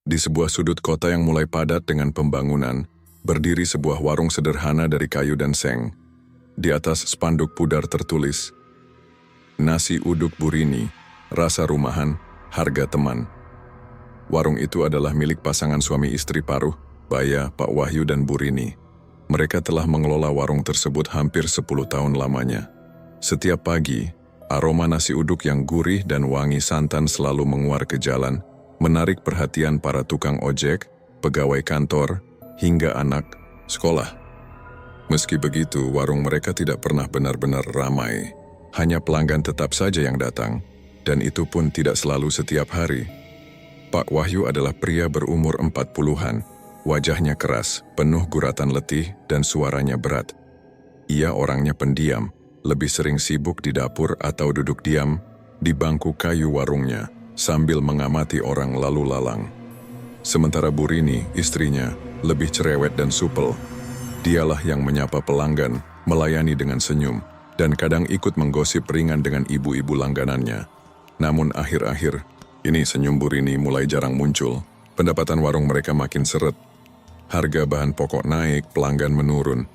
Di sebuah sudut kota yang mulai padat dengan pembangunan, berdiri sebuah warung sederhana dari kayu dan seng. Di atas spanduk pudar tertulis, "Nasi uduk Burini, rasa rumahan, harga teman." Warung itu adalah milik pasangan suami istri Paruh, Baya, Pak Wahyu dan Burini. Mereka telah mengelola warung tersebut hampir 10 tahun lamanya. Setiap pagi, aroma nasi uduk yang gurih dan wangi santan selalu menguar ke jalan, menarik perhatian para tukang ojek, pegawai kantor, hingga anak sekolah. Meski begitu, warung mereka tidak pernah benar-benar ramai. Hanya pelanggan tetap saja yang datang, dan itu pun tidak selalu setiap hari. Pak Wahyu adalah pria berumur 40-an, wajahnya keras, penuh guratan letih dan suaranya berat. Ia orangnya pendiam, lebih sering sibuk di dapur atau duduk diam di bangku kayu warungnya, sambil mengamati orang lalu lalang. Sementara Burini, istrinya, lebih cerewet dan supel. Dialah yang menyapa pelanggan, melayani dengan senyum, dan kadang ikut menggosip ringan dengan ibu-ibu langganannya. Namun akhir-akhir, ini senyum Burini mulai jarang muncul. Pendapatan warung mereka makin seret. Harga bahan pokok naik, pelanggan menurun.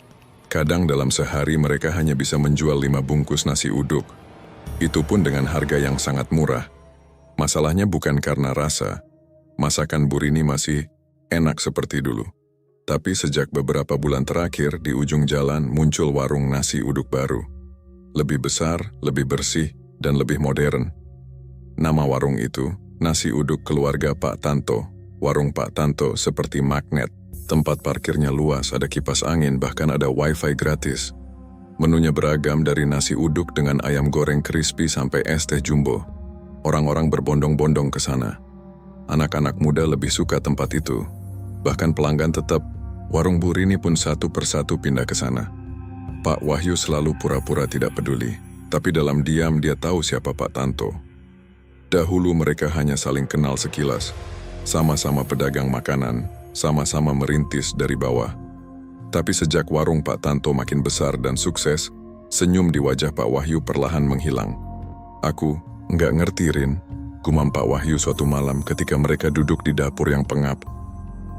Kadang dalam sehari mereka hanya bisa menjual 5 bungkus nasi uduk. Itu pun dengan harga yang sangat murah. Masalahnya bukan karena rasa. Masakan Burini masih enak seperti dulu. Tapi sejak beberapa bulan terakhir, di ujung jalan muncul warung nasi uduk baru. Lebih besar, lebih bersih, dan lebih modern. Nama warung itu, Nasi Uduk Keluarga Pak Tanto. Warung Pak Tanto seperti magnet. Tempat parkirnya luas, ada kipas angin, bahkan ada wifi gratis. Menunya beragam dari nasi uduk dengan ayam goreng crispy sampai es teh jumbo. Orang-orang berbondong-bondong ke sana. Anak-anak muda lebih suka tempat itu. Bahkan pelanggan tetap, warung Burini pun satu persatu pindah ke sana. Pak Wahyu selalu pura-pura tidak peduli, tapi dalam diam dia tahu siapa Pak Tanto. Dahulu mereka hanya saling kenal sekilas, sama-sama pedagang makanan, sama-sama merintis dari bawah. Tapi sejak warung Pak Tanto makin besar dan sukses, senyum di wajah Pak Wahyu perlahan menghilang. "Aku nggak ngerti, Rin," gumam Pak Wahyu suatu malam ketika mereka duduk di dapur yang pengap.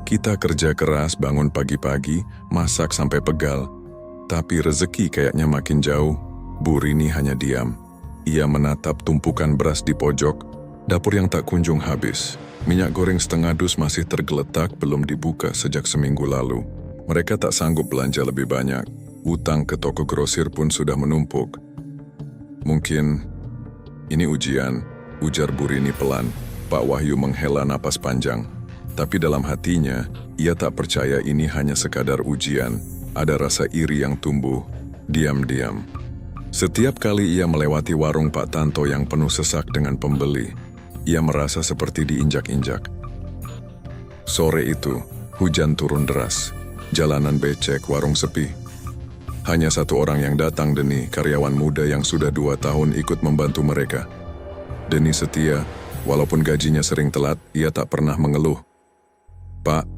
"Kita kerja keras, bangun pagi-pagi, masak sampai pegal. Tapi rezeki kayaknya makin jauh." Burini hanya diam. Ia menatap tumpukan beras di pojok, dapur yang tak kunjung habis. Minyak goreng setengah dus masih tergeletak, belum dibuka sejak seminggu lalu. Mereka tak sanggup belanja lebih banyak. Utang ke toko grosir pun sudah menumpuk. "Mungkin ini ujian," ujar Burini pelan. Pak Wahyu menghela napas panjang. Tapi dalam hatinya, ia tak percaya ini hanya sekadar ujian. Ada rasa iri yang tumbuh, diam-diam. Setiap kali ia melewati warung Pak Tanto yang penuh sesak dengan pembeli, ia merasa seperti diinjak-injak. Sore itu, hujan turun deras. Jalanan becek, warung sepi. Hanya satu orang yang datang, Deni, karyawan muda yang sudah 2 tahun ikut membantu mereka. Deni setia, walaupun gajinya sering telat, ia tak pernah mengeluh. "Pak,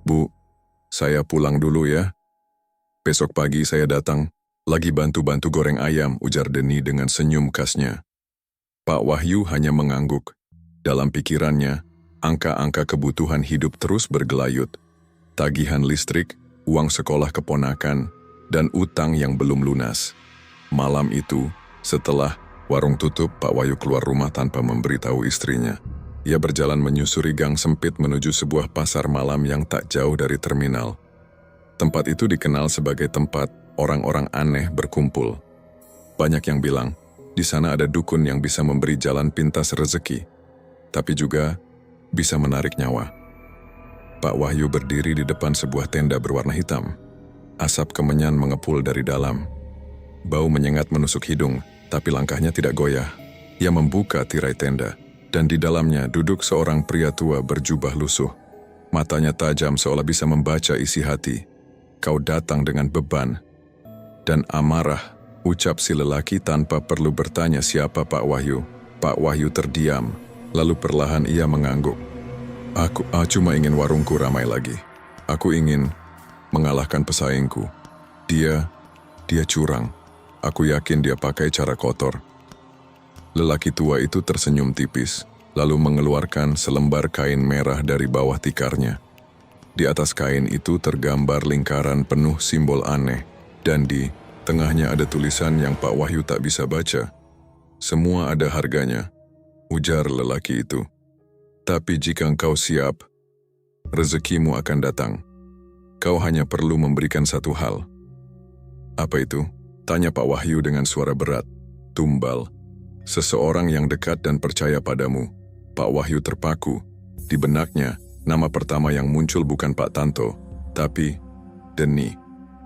Bu, saya pulang dulu ya. Besok pagi saya datang, lagi bantu-bantu goreng ayam," ujar Deni dengan senyum khasnya. Pak Wahyu hanya mengangguk. Dalam pikirannya, angka-angka kebutuhan hidup terus bergelayut. Tagihan listrik, uang sekolah keponakan, dan utang yang belum lunas. Malam itu, setelah warung tutup, Pak Wahyu keluar rumah tanpa memberitahu istrinya. Ia berjalan menyusuri gang sempit menuju sebuah pasar malam yang tak jauh dari terminal. Tempat itu dikenal sebagai tempat orang-orang aneh berkumpul. Banyak yang bilang, di sana ada dukun yang bisa memberi jalan pintas rezeki, tapi juga bisa menarik nyawa. Pak Wahyu berdiri di depan sebuah tenda berwarna hitam. Asap kemenyan mengepul dari dalam. Bau menyengat menusuk hidung, tapi langkahnya tidak goyah. Ia membuka tirai tenda, dan di dalamnya duduk seorang pria tua berjubah lusuh. Matanya tajam seolah bisa membaca isi hati. "Kau datang dengan beban dan amarah," ucap si lelaki tanpa perlu bertanya siapa Pak Wahyu. Pak Wahyu terdiam, lalu perlahan ia mengangguk. Aku cuma ingin warungku ramai lagi. Aku ingin mengalahkan pesaingku. Dia curang. Aku yakin dia pakai cara kotor." Lelaki tua itu tersenyum tipis, lalu mengeluarkan selembar kain merah dari bawah tikarnya. Di atas kain itu tergambar lingkaran penuh simbol aneh, dan di tengahnya ada tulisan yang Pak Wahyu tak bisa baca. "Semua ada harganya," ujar lelaki itu. "Tapi jika engkau siap, rezekimu akan datang. Kau hanya perlu memberikan satu hal." "Apa itu?" tanya Pak Wahyu dengan suara berat. "Tumbal. Seseorang yang dekat dan percaya padamu." Pak Wahyu terpaku. Di benaknya, nama pertama yang muncul bukan Pak Tanto, tapi Deni,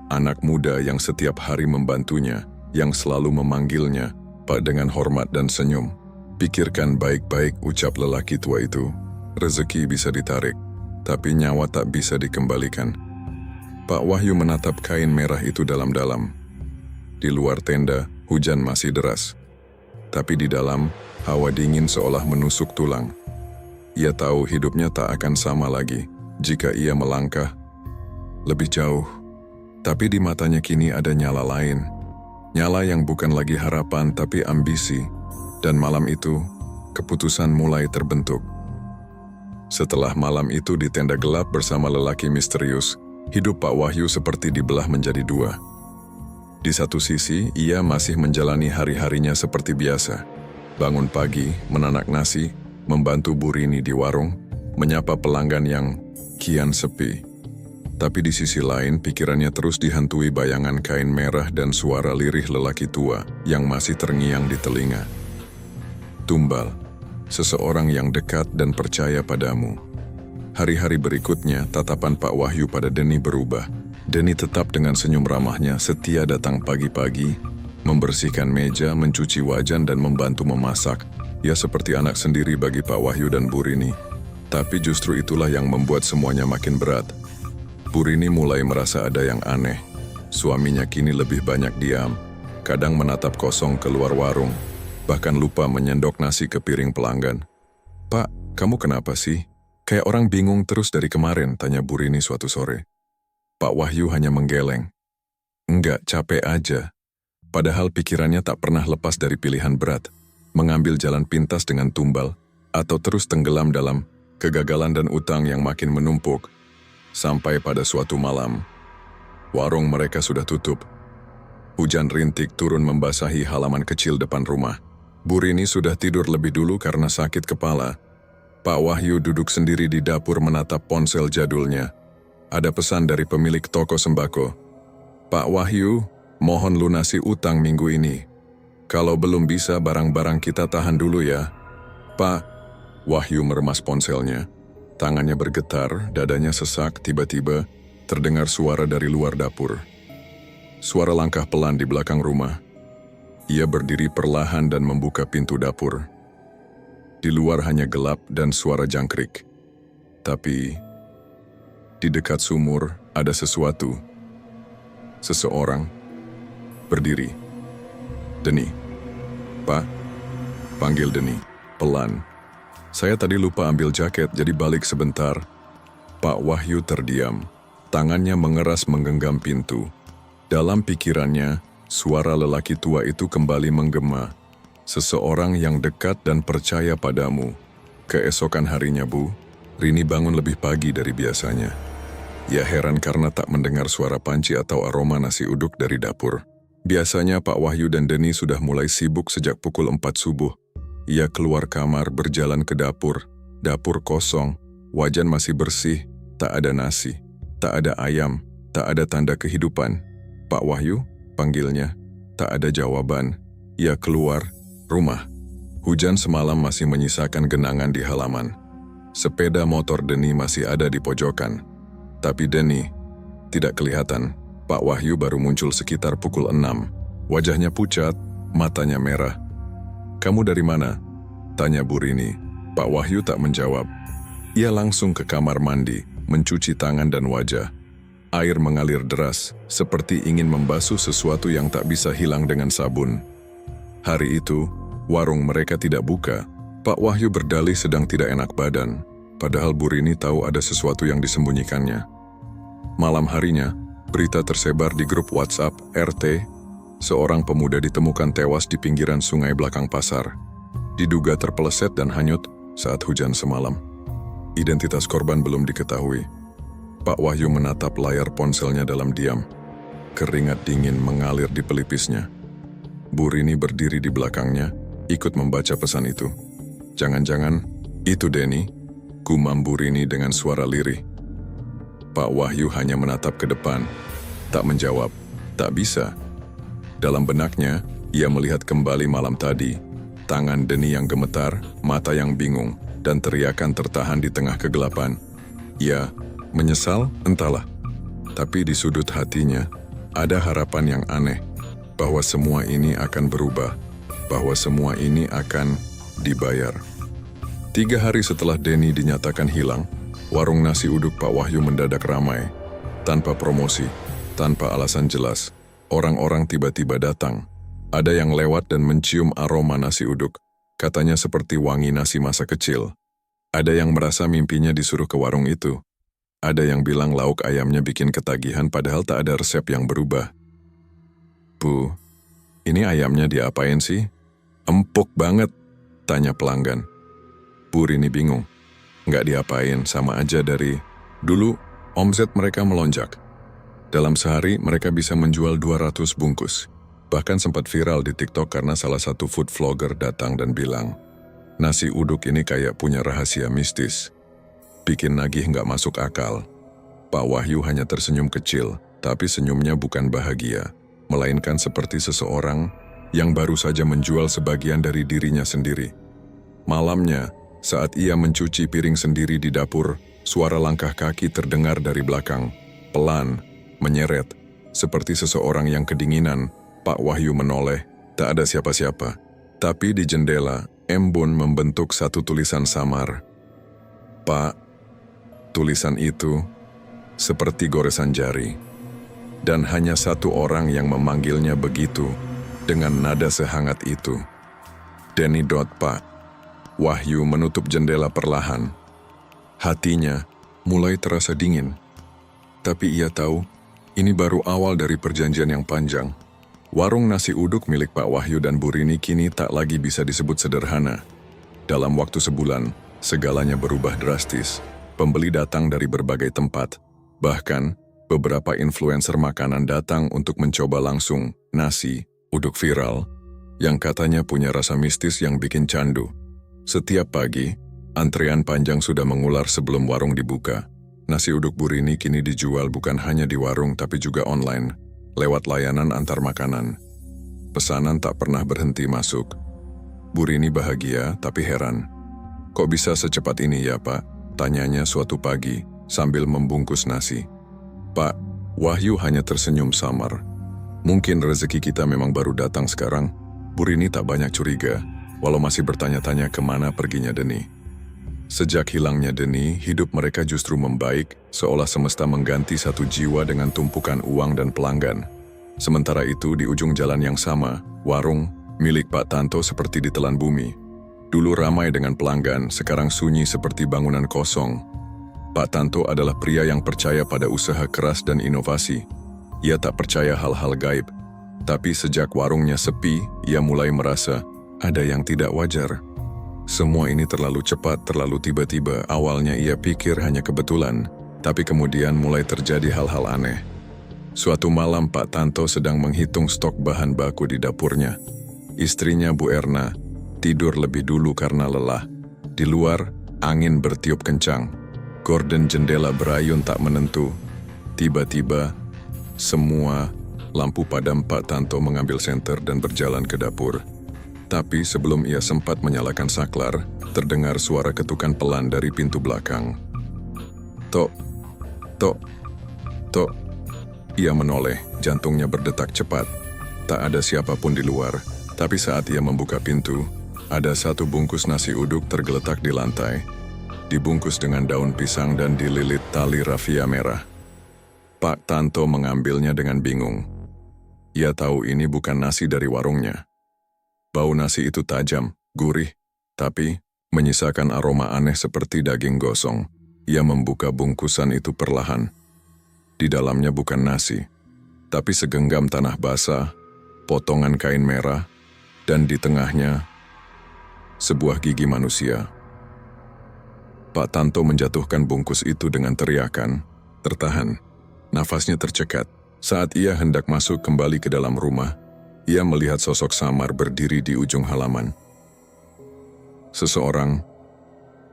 anak muda yang setiap hari membantunya, yang selalu memanggilnya Pak dengan hormat dan senyum. "Pikirkan baik-baik," ucap lelaki tua itu. "Rezeki bisa ditarik, tapi nyawa tak bisa dikembalikan." Pak Wahyu menatap kain merah itu dalam-dalam. Di luar tenda, hujan masih deras. Tapi di dalam, hawa dingin seolah menusuk tulang. Ia tahu hidupnya tak akan sama lagi jika ia melangkah lebih jauh. Tapi di matanya kini ada nyala lain. Nyala yang bukan lagi harapan tapi ambisi. Dan malam itu, keputusan mulai terbentuk. Setelah malam itu di tenda gelap bersama lelaki misterius, hidup Pak Wahyu seperti dibelah menjadi dua. Di satu sisi, ia masih menjalani hari-harinya seperti biasa. Bangun pagi, menanak nasi, membantu Bu Rini di warung, menyapa pelanggan yang kian sepi. Tapi di sisi lain, pikirannya terus dihantui bayangan kain merah dan suara lirih lelaki tua yang masih terngiang di telinga. "Tumbal, seseorang yang dekat dan percaya padamu." Hari-hari berikutnya, tatapan Pak Wahyu pada Deni berubah. Deni tetap dengan senyum ramahnya setia datang pagi-pagi, membersihkan meja, mencuci wajan dan membantu memasak. Ia seperti anak sendiri bagi Pak Wahyu dan Bu Rini. Tapi justru itulah yang membuat semuanya makin berat. Bu Rini mulai merasa ada yang aneh. Suaminya kini lebih banyak diam, kadang menatap kosong keluar warung, bahkan lupa menyendok nasi ke piring pelanggan. "Pak, kamu kenapa sih? Kayak orang bingung terus dari kemarin," tanya Bu Rini suatu sore. Pak Wahyu hanya menggeleng. "Enggak, capek aja." Padahal pikirannya tak pernah lepas dari pilihan berat, mengambil jalan pintas dengan tumbal, atau terus tenggelam dalam kegagalan dan utang yang makin menumpuk. Sampai pada suatu malam, warung mereka sudah tutup. Hujan rintik turun membasahi halaman kecil depan rumah. Bu Rini sudah tidur lebih dulu karena sakit kepala. Pak Wahyu duduk sendiri di dapur menatap ponsel jadulnya. Ada pesan dari pemilik toko sembako. "Pak Wahyu, mohon lunasi utang minggu ini. Kalau belum bisa, barang-barang kita tahan dulu ya." "Pak." Wahyu meremas ponselnya. Tangannya bergetar, dadanya sesak, tiba-tiba terdengar suara dari luar dapur. Suara langkah pelan di belakang rumah. Ia berdiri perlahan dan membuka pintu dapur. Di luar hanya gelap dan suara jangkrik. Tapi di dekat sumur ada sesuatu. Seseorang berdiri. "Deni." "Pak?" Panggil Deni, pelan. "Saya tadi lupa ambil jaket, jadi balik sebentar." Pak Wahyu terdiam. Tangannya mengeras menggenggam pintu. Dalam pikirannya, suara lelaki tua itu kembali menggema. "Seseorang yang dekat dan percaya padamu." Keesokan harinya, Bu Rini bangun lebih pagi dari biasanya. Ia heran karena tak mendengar suara panci atau aroma nasi uduk dari dapur. Biasanya Pak Wahyu dan Deni sudah mulai sibuk sejak pukul 4 subuh. Ia keluar kamar, berjalan ke dapur. Dapur kosong, wajan masih bersih, tak ada nasi, tak ada ayam, tak ada tanda kehidupan. "Pak Wahyu?" panggilnya. Tak ada jawaban. Ia keluar rumah. Hujan semalam masih menyisakan genangan di halaman. Sepeda motor Deni masih ada di pojokan. Tapi Deni tidak kelihatan. Pak Wahyu baru muncul sekitar pukul 6. Wajahnya pucat, matanya merah. "Kamu dari mana?" tanya Bu Rini. Pak Wahyu tak menjawab. Ia langsung ke kamar mandi, mencuci tangan dan wajah. Air mengalir deras, seperti ingin membasuh sesuatu yang tak bisa hilang dengan sabun. Hari itu, warung mereka tidak buka. Pak Wahyu berdalih sedang tidak enak badan, padahal Bu Rini tahu ada sesuatu yang disembunyikannya. Malam harinya, berita tersebar di grup WhatsApp RT. Seorang pemuda ditemukan tewas di pinggiran sungai belakang pasar. Diduga terpeleset dan hanyut, saat hujan semalam. Identitas korban belum diketahui. Pak Wahyu menatap layar ponselnya dalam diam. Keringat dingin mengalir di pelipisnya. Bu Rini berdiri di belakangnya, ikut membaca pesan itu. "Jangan-jangan, itu Denny," gumam Bu Rini dengan suara lirih. Pak Wahyu hanya menatap ke depan, tak menjawab, tak bisa. Dalam benaknya, ia melihat kembali malam tadi, tangan Denny yang gemetar, mata yang bingung, dan teriakan tertahan di tengah kegelapan. Ia menyesal, entahlah. Tapi di sudut hatinya, ada harapan yang aneh, bahwa semua ini akan berubah, bahwa semua ini akan dibayar. 3 hari setelah Denny dinyatakan hilang, warung nasi uduk Pak Wahyu mendadak ramai. Tanpa promosi, tanpa alasan jelas, orang-orang tiba-tiba datang. Ada yang lewat dan mencium aroma nasi uduk, katanya seperti wangi nasi masa kecil. Ada yang merasa mimpinya disuruh ke warung itu. Ada yang bilang lauk ayamnya bikin ketagihan padahal tak ada resep yang berubah. "Bu, ini ayamnya diapain sih? Empuk banget," tanya pelanggan. Bu Rini bingung. Nggak diapain, sama aja dari dulu omset mereka melonjak. Dalam sehari mereka bisa menjual 200 bungkus. Bahkan sempat viral di TikTok karena salah satu food vlogger datang dan bilang, "Nasi uduk ini kayak punya rahasia mistis. Bikin nagih nggak masuk akal." Pak Wahyu hanya tersenyum kecil, tapi senyumnya bukan bahagia, melainkan seperti seseorang yang baru saja menjual sebagian dari dirinya sendiri. Malamnya, saat ia mencuci piring sendiri di dapur, suara langkah kaki terdengar dari belakang, pelan, menyeret, seperti seseorang yang kedinginan. Pak Wahyu menoleh, tak ada siapa-siapa. Tapi di jendela, embun membentuk satu tulisan samar. "Pak," tulisan itu seperti goresan jari. Dan hanya satu orang yang memanggilnya begitu, dengan nada sehangat itu. "Denny. Pak." Wahyu menutup jendela perlahan. Hatinya mulai terasa dingin. Tapi ia tahu, ini baru awal dari perjanjian yang panjang. Warung nasi uduk milik Pak Wahyu dan Bu Rini kini tak lagi bisa disebut sederhana. Dalam waktu sebulan, segalanya berubah drastis. Pembeli datang dari berbagai tempat. Bahkan, beberapa influencer makanan datang untuk mencoba langsung nasi uduk viral yang katanya punya rasa mistis yang bikin candu. Setiap pagi, antrean panjang sudah mengular sebelum warung dibuka. Nasi uduk Bu Rini kini dijual bukan hanya di warung tapi juga online, lewat layanan antar makanan. Pesanan tak pernah berhenti masuk. Bu Rini bahagia tapi heran. "Kok bisa secepat ini ya, Pak?" tanyanya suatu pagi sambil membungkus nasi. Pak Wahyu hanya tersenyum samar. "Mungkin rezeki kita memang baru datang sekarang." Bu Rini tak banyak curiga, walau masih bertanya-tanya kemana perginya Denny. Sejak hilangnya Denny, hidup mereka justru membaik, seolah semesta mengganti satu jiwa dengan tumpukan uang dan pelanggan. Sementara itu di ujung jalan yang sama, warung milik Pak Tanto seperti ditelan bumi. Dulu ramai dengan pelanggan, sekarang sunyi seperti bangunan kosong. Pak Tanto adalah pria yang percaya pada usaha keras dan inovasi. Ia tak percaya hal-hal gaib. Tapi sejak warungnya sepi, ia mulai merasa ada yang tidak wajar. Semua ini terlalu cepat, terlalu tiba-tiba. Awalnya ia pikir hanya kebetulan, tapi kemudian mulai terjadi hal-hal aneh. Suatu malam Pak Tanto sedang menghitung stok bahan baku di dapurnya. Istrinya Bu Erna tidur lebih dulu karena lelah. Di luar, angin bertiup kencang. Gorden jendela berayun tak menentu. Tiba-tiba, semua lampu padam. Pak Tanto mengambil senter dan berjalan ke dapur. Tapi sebelum ia sempat menyalakan saklar, terdengar suara ketukan pelan dari pintu belakang. "Tok, tok, tok." Ia menoleh, jantungnya berdetak cepat. Tak ada siapapun di luar, tapi saat ia membuka pintu, ada satu bungkus nasi uduk tergeletak di lantai, dibungkus dengan daun pisang dan dililit tali rafia merah. Pak Tanto mengambilnya dengan bingung. Ia tahu ini bukan nasi dari warungnya. Bau nasi itu tajam, gurih, tapi menyisakan aroma aneh seperti daging gosong. Ia membuka bungkusan itu perlahan. Di dalamnya bukan nasi, tapi segenggam tanah basah, potongan kain merah, dan di tengahnya sebuah gigi manusia. Pak Tanto menjatuhkan bungkus itu dengan teriakan, tertahan. Nafasnya tercekat. Saat ia hendak masuk kembali ke dalam rumah, ia melihat sosok samar berdiri di ujung halaman. Seseorang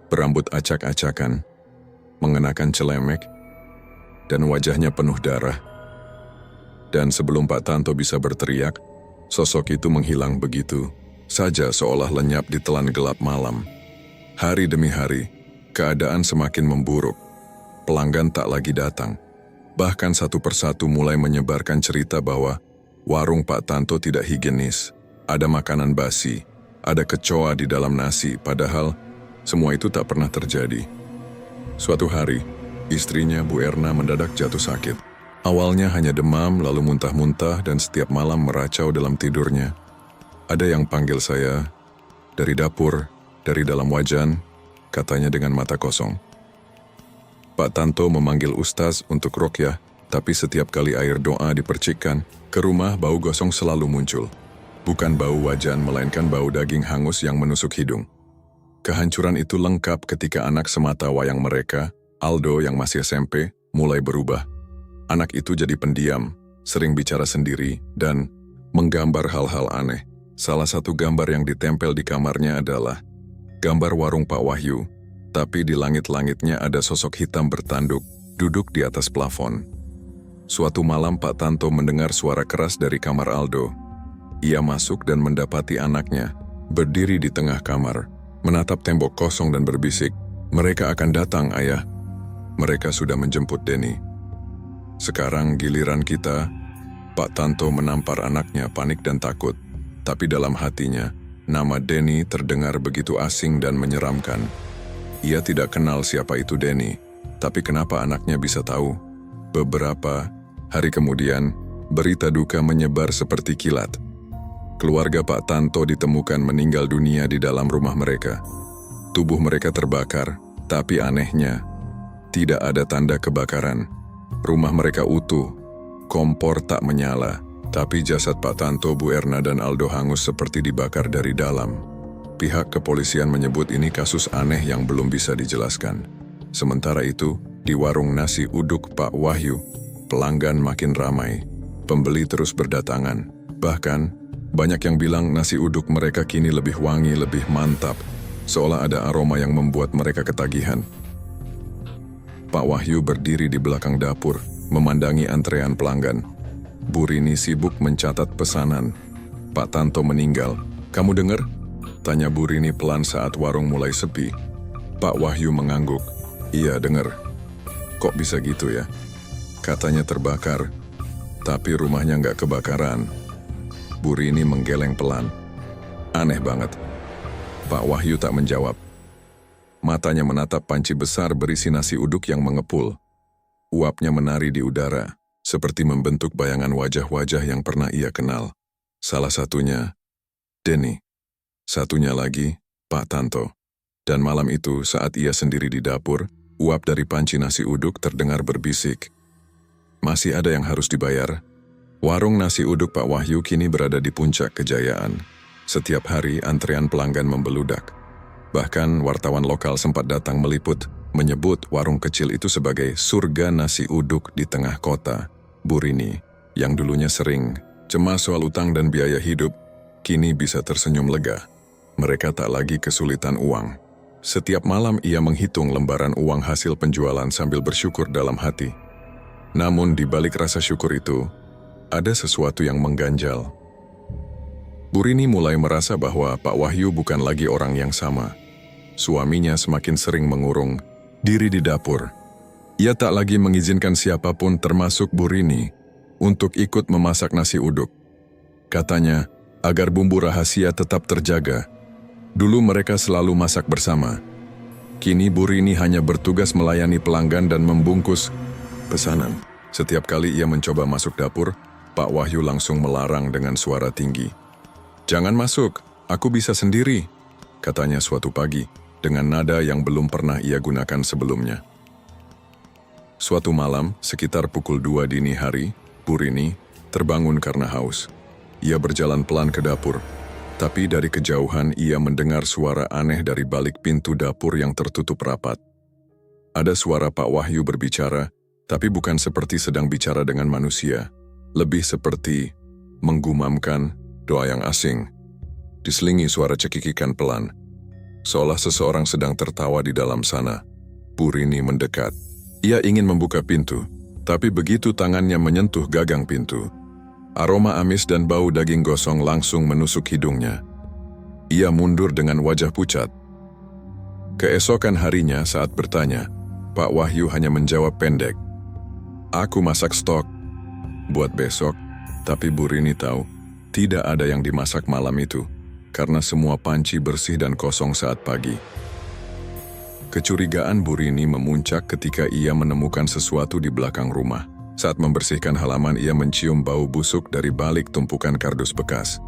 berambut acak-acakan, mengenakan celemek, dan wajahnya penuh darah. Dan sebelum Pak Tanto bisa berteriak, sosok itu menghilang begitu saja seolah lenyap ditelan gelap malam. Hari demi hari, keadaan semakin memburuk. Pelanggan tak lagi datang. Bahkan satu persatu mulai menyebarkan cerita bahwa warung Pak Tanto tidak higienis, ada makanan basi, ada kecoa di dalam nasi, padahal semua itu tak pernah terjadi. Suatu hari, istrinya Bu Erna mendadak jatuh sakit. Awalnya hanya demam, lalu muntah-muntah dan setiap malam meracau dalam tidurnya. Ada yang panggil saya dari dapur, dari dalam wajan, katanya dengan mata kosong. Pak Tanto memanggil ustaz untuk ruqyah, tapi setiap kali air doa dipercikkan, ke rumah bau gosong selalu muncul. Bukan bau wajan, melainkan bau daging hangus yang menusuk hidung. Kehancuran itu lengkap ketika anak semata wayang mereka, Aldo yang masih SMP, mulai berubah. Anak itu jadi pendiam, sering bicara sendiri, dan menggambar hal-hal aneh. Salah satu gambar yang ditempel di kamarnya adalah gambar warung Pak Wahyu, tapi di langit-langitnya ada sosok hitam bertanduk, duduk di atas plafon. Suatu malam Pak Tanto mendengar suara keras dari kamar Aldo. Ia masuk dan mendapati anaknya, berdiri di tengah kamar, menatap tembok kosong dan berbisik, "Mereka akan datang, ayah. Mereka sudah menjemput Denny." Sekarang giliran kita. Pak Tanto menampar anaknya panik dan takut, tapi dalam hatinya, nama Denny terdengar begitu asing dan menyeramkan. Ia tidak kenal siapa itu Denny, tapi kenapa anaknya bisa tahu? Beberapa hari kemudian, berita duka menyebar seperti kilat. Keluarga Pak Tanto ditemukan meninggal dunia di dalam rumah mereka. Tubuh mereka terbakar, tapi anehnya, tidak ada tanda kebakaran. Rumah mereka utuh, kompor tak menyala, tapi jasad Pak Tanto, Bu Erna, dan Aldo hangus seperti dibakar dari dalam. Pihak kepolisian menyebut ini kasus aneh yang belum bisa dijelaskan. Sementara itu, di warung nasi uduk Pak Wahyu, pelanggan makin ramai. Pembeli terus berdatangan. Bahkan, banyak yang bilang nasi uduk mereka kini lebih wangi, lebih mantap, seolah ada aroma yang membuat mereka ketagihan. Pak Wahyu berdiri di belakang dapur, memandangi antrean pelanggan. Bu Rini sibuk mencatat pesanan. "Pak Tanto meninggal. Kamu dengar?" tanya Bu Rini pelan saat warung mulai sepi. Pak Wahyu mengangguk. "Iya, dengar." "Kok bisa gitu ya?" "Katanya terbakar, tapi rumahnya nggak kebakaran." Bu Rini menggeleng pelan. "Aneh banget." Pak Wahyu tak menjawab. Matanya menatap panci besar berisi nasi uduk yang mengepul. Uapnya menari di udara, seperti membentuk bayangan wajah-wajah yang pernah ia kenal. Salah satunya, Denny. Satunya lagi, Pak Tanto. Dan malam itu saat ia sendiri di dapur, uap dari panci nasi uduk terdengar berbisik. "Masih ada yang harus dibayar." Warung nasi uduk Pak Wahyu kini berada di puncak kejayaan. Setiap hari antrean pelanggan membeludak. Bahkan wartawan lokal sempat datang meliput, menyebut warung kecil itu sebagai surga nasi uduk di tengah kota. Bu Rini, yang dulunya sering cemas soal utang dan biaya hidup, kini bisa tersenyum lega. Mereka tak lagi kesulitan uang. Setiap malam ia menghitung lembaran uang hasil penjualan sambil bersyukur dalam hati. Namun di balik rasa syukur itu, ada sesuatu yang mengganjal. Bu Rini mulai merasa bahwa Pak Wahyu bukan lagi orang yang sama. Suaminya semakin sering mengurung diri di dapur. Ia tak lagi mengizinkan siapapun termasuk Bu Rini untuk ikut memasak nasi uduk. Katanya, agar bumbu rahasia tetap terjaga. Dulu mereka selalu masak bersama. Kini Bu Rini hanya bertugas melayani pelanggan dan membungkus pesanan. Setiap kali ia mencoba masuk dapur, Pak Wahyu langsung melarang dengan suara tinggi. "Jangan masuk, aku bisa sendiri," katanya suatu pagi, dengan nada yang belum pernah ia gunakan sebelumnya. Suatu malam, sekitar pukul 2 dini hari, Bu Rini terbangun karena haus. Ia berjalan pelan ke dapur, tapi dari kejauhan ia mendengar suara aneh dari balik pintu dapur yang tertutup rapat. Ada suara Pak Wahyu berbicara, tapi bukan seperti sedang bicara dengan manusia. Lebih seperti menggumamkan doa yang asing. Diselingi suara cekikikan pelan. Seolah seseorang sedang tertawa di dalam sana. Bu Rini mendekat. Ia ingin membuka pintu, tapi begitu tangannya menyentuh gagang pintu, aroma amis dan bau daging gosong langsung menusuk hidungnya. Ia mundur dengan wajah pucat. Keesokan harinya saat bertanya, Pak Wahyu hanya menjawab pendek, "Aku masak stok buat besok." Tapi Bu Rini tahu, tidak ada yang dimasak malam itu, karena semua panci bersih dan kosong saat pagi. Kecurigaan Bu Rini memuncak ketika ia menemukan sesuatu di belakang rumah. Saat membersihkan halaman, ia mencium bau busuk dari balik tumpukan kardus bekas.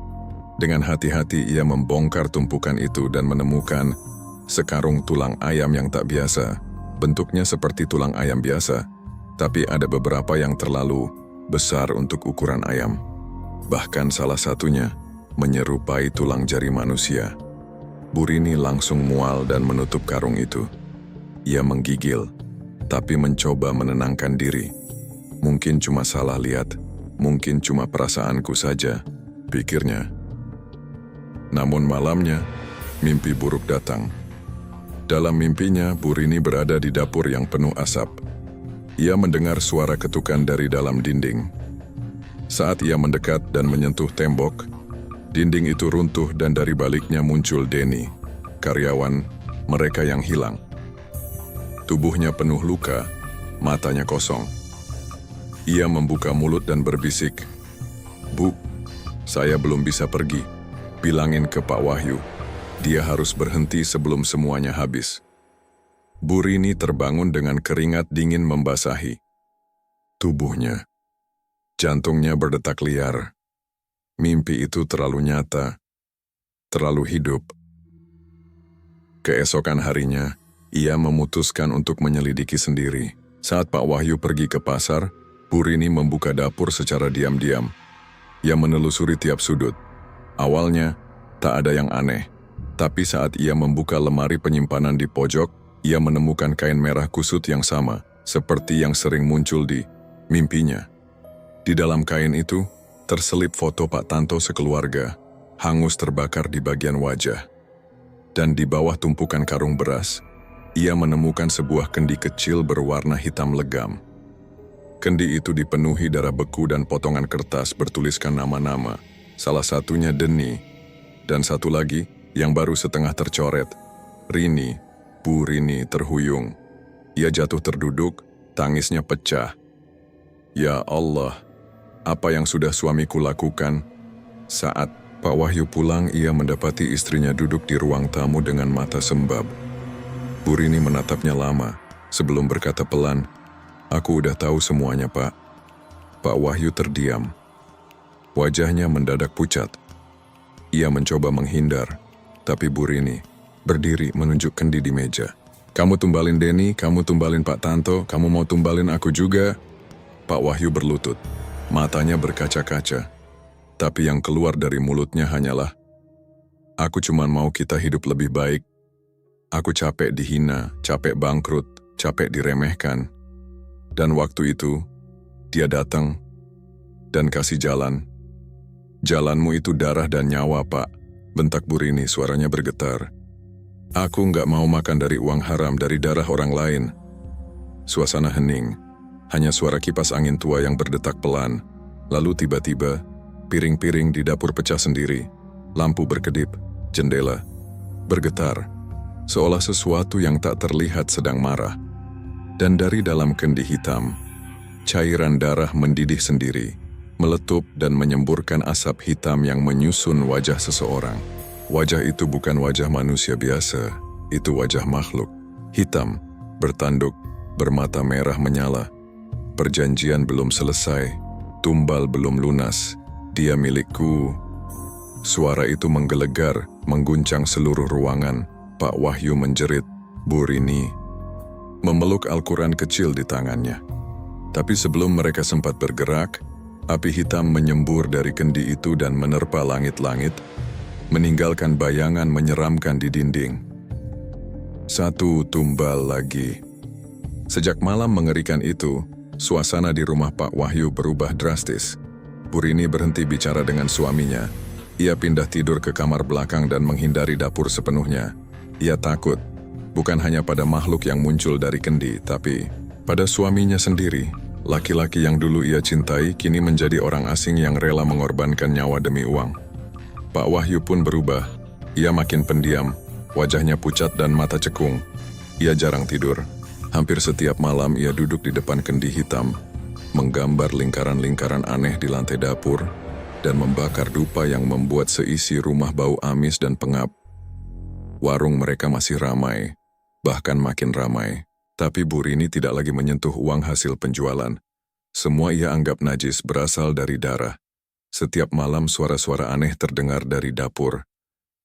Dengan hati-hati ia membongkar tumpukan itu dan menemukan sekarung tulang ayam yang tak biasa. Bentuknya seperti tulang ayam biasa, tapi ada beberapa yang terlalu besar untuk ukuran ayam. Bahkan salah satunya menyerupai tulang jari manusia. Bu Rini langsung mual dan menutup karung itu. Ia menggigil, tapi mencoba menenangkan diri. Mungkin cuma salah lihat, mungkin cuma perasaanku saja, pikirnya. Namun malamnya, mimpi buruk datang. Dalam mimpinya, Bu Rini berada di dapur yang penuh asap. Ia mendengar suara ketukan dari dalam dinding. Saat ia mendekat dan menyentuh tembok, dinding itu runtuh dan dari baliknya muncul Denny, karyawan mereka yang hilang. Tubuhnya penuh luka, matanya kosong. Ia membuka mulut dan berbisik, "Bu, saya belum bisa pergi. Bilangin ke Pak Wahyu, dia harus berhenti sebelum semuanya habis." Bu Rini terbangun dengan keringat dingin membasahi tubuhnya. Jantungnya berdetak liar. Mimpi itu terlalu nyata, terlalu hidup. Keesokan harinya, ia memutuskan untuk menyelidiki sendiri. Saat Pak Wahyu pergi ke pasar, Bu Rini membuka dapur secara diam-diam. Ia menelusuri tiap sudut. Awalnya, tak ada yang aneh. Tapi saat ia membuka lemari penyimpanan di pojok, ia menemukan kain merah kusut yang sama, seperti yang sering muncul di mimpinya. Di dalam kain itu, terselip foto Pak Tanto sekeluarga, hangus terbakar di bagian wajah. Dan di bawah tumpukan karung beras, ia menemukan sebuah kendi kecil berwarna hitam legam. Kendi itu dipenuhi darah beku dan potongan kertas bertuliskan nama-nama, salah satunya Denny, dan satu lagi yang baru setengah tercoret, Rini. Bu Rini terhuyung. Ia jatuh terduduk, tangisnya pecah. "Ya Allah, apa yang sudah suamiku lakukan?" Saat Pak Wahyu pulang, ia mendapati istrinya duduk di ruang tamu dengan mata sembab. Bu Rini menatapnya lama, sebelum berkata pelan, "Aku udah tahu semuanya, Pak." Pak Wahyu terdiam. Wajahnya mendadak pucat. Ia mencoba menghindar, tapi Bu Rini berdiri menunjuk kendi di meja. "Kamu tumbalin Denny, kamu tumbalin Pak Tanto, kamu mau tumbalin aku juga?" Pak Wahyu berlutut, matanya berkaca-kaca. Tapi yang keluar dari mulutnya hanyalah, "Aku cuma mau kita hidup lebih baik. Aku capek dihina, capek bangkrut, capek diremehkan." Dan waktu itu, dia datang dan kasih jalan. "Jalanmu itu darah dan nyawa, Pak," bentak Bu Rini, suaranya bergetar. "Aku nggak mau makan dari uang haram, dari darah orang lain." Suasana hening, hanya suara kipas angin tua yang berdetak pelan. Lalu tiba-tiba, piring-piring di dapur pecah sendiri. Lampu berkedip, jendela bergetar, seolah sesuatu yang tak terlihat sedang marah. Dan dari dalam kendi hitam, cairan darah mendidih sendiri, meletup dan menyemburkan asap hitam yang menyusun wajah seseorang. Wajah itu bukan wajah manusia biasa, itu wajah makhluk. Hitam, bertanduk, bermata merah menyala. Perjanjian belum selesai, tumbal belum lunas, dia milikku. Suara itu menggelegar, mengguncang seluruh ruangan. Pak Wahyu menjerit, Bu Rini memeluk Al-Quran kecil di tangannya. Tapi sebelum mereka sempat bergerak, api hitam menyembur dari kendi itu dan menerpa langit-langit, meninggalkan bayangan menyeramkan di dinding. Satu tumbal lagi. Sejak malam mengerikan itu, suasana di rumah Pak Wahyu berubah drastis. Bu Rini berhenti bicara dengan suaminya. Ia pindah tidur ke kamar belakang dan menghindari dapur sepenuhnya. Ia takut, bukan hanya pada makhluk yang muncul dari kendi, tapi pada suaminya sendiri. Laki-laki yang dulu ia cintai kini menjadi orang asing yang rela mengorbankan nyawa demi uang. Pak Wahyu pun berubah. Ia makin pendiam, wajahnya pucat dan mata cekung. Ia jarang tidur. Hampir setiap malam ia duduk di depan kendi hitam, menggambar lingkaran-lingkaran aneh di lantai dapur, dan membakar dupa yang membuat seisi rumah bau amis dan pengap. Warung mereka masih ramai, bahkan makin ramai. Tapi Bu Rini tidak lagi menyentuh uang hasil penjualan. Semua ia anggap najis berasal dari darah. Setiap malam suara-suara aneh terdengar dari dapur.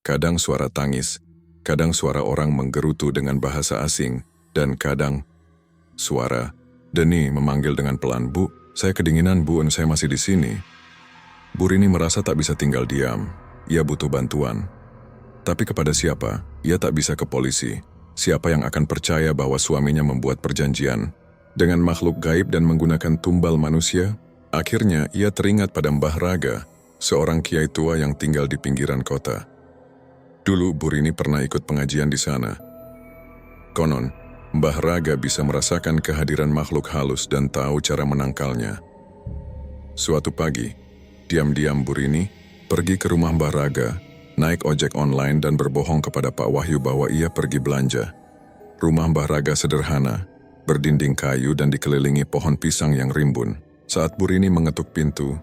Kadang suara tangis, kadang suara orang menggerutu dengan bahasa asing, dan kadang suara Deni memanggil dengan pelan, "Bu, saya kedinginan, Bu, saya masih di sini." Bu Rini merasa tak bisa tinggal diam. Ia butuh bantuan. Tapi kepada siapa? Ia tak bisa ke polisi. Siapa yang akan percaya bahwa suaminya membuat perjanjian dengan makhluk gaib dan menggunakan tumbal manusia? Akhirnya ia teringat pada Mbah Raga, seorang kiai tua yang tinggal di pinggiran kota. Dulu Bu Rini pernah ikut pengajian di sana. Konon, Mbah Raga bisa merasakan kehadiran makhluk halus dan tahu cara menangkalnya. Suatu pagi, diam-diam Bu Rini pergi ke rumah Mbah Raga, naik ojek online dan berbohong kepada Pak Wahyu bahwa ia pergi belanja. Rumah Mbah Raga sederhana, berdinding kayu dan dikelilingi pohon pisang yang rimbun. Saat Bu Rini mengetuk pintu,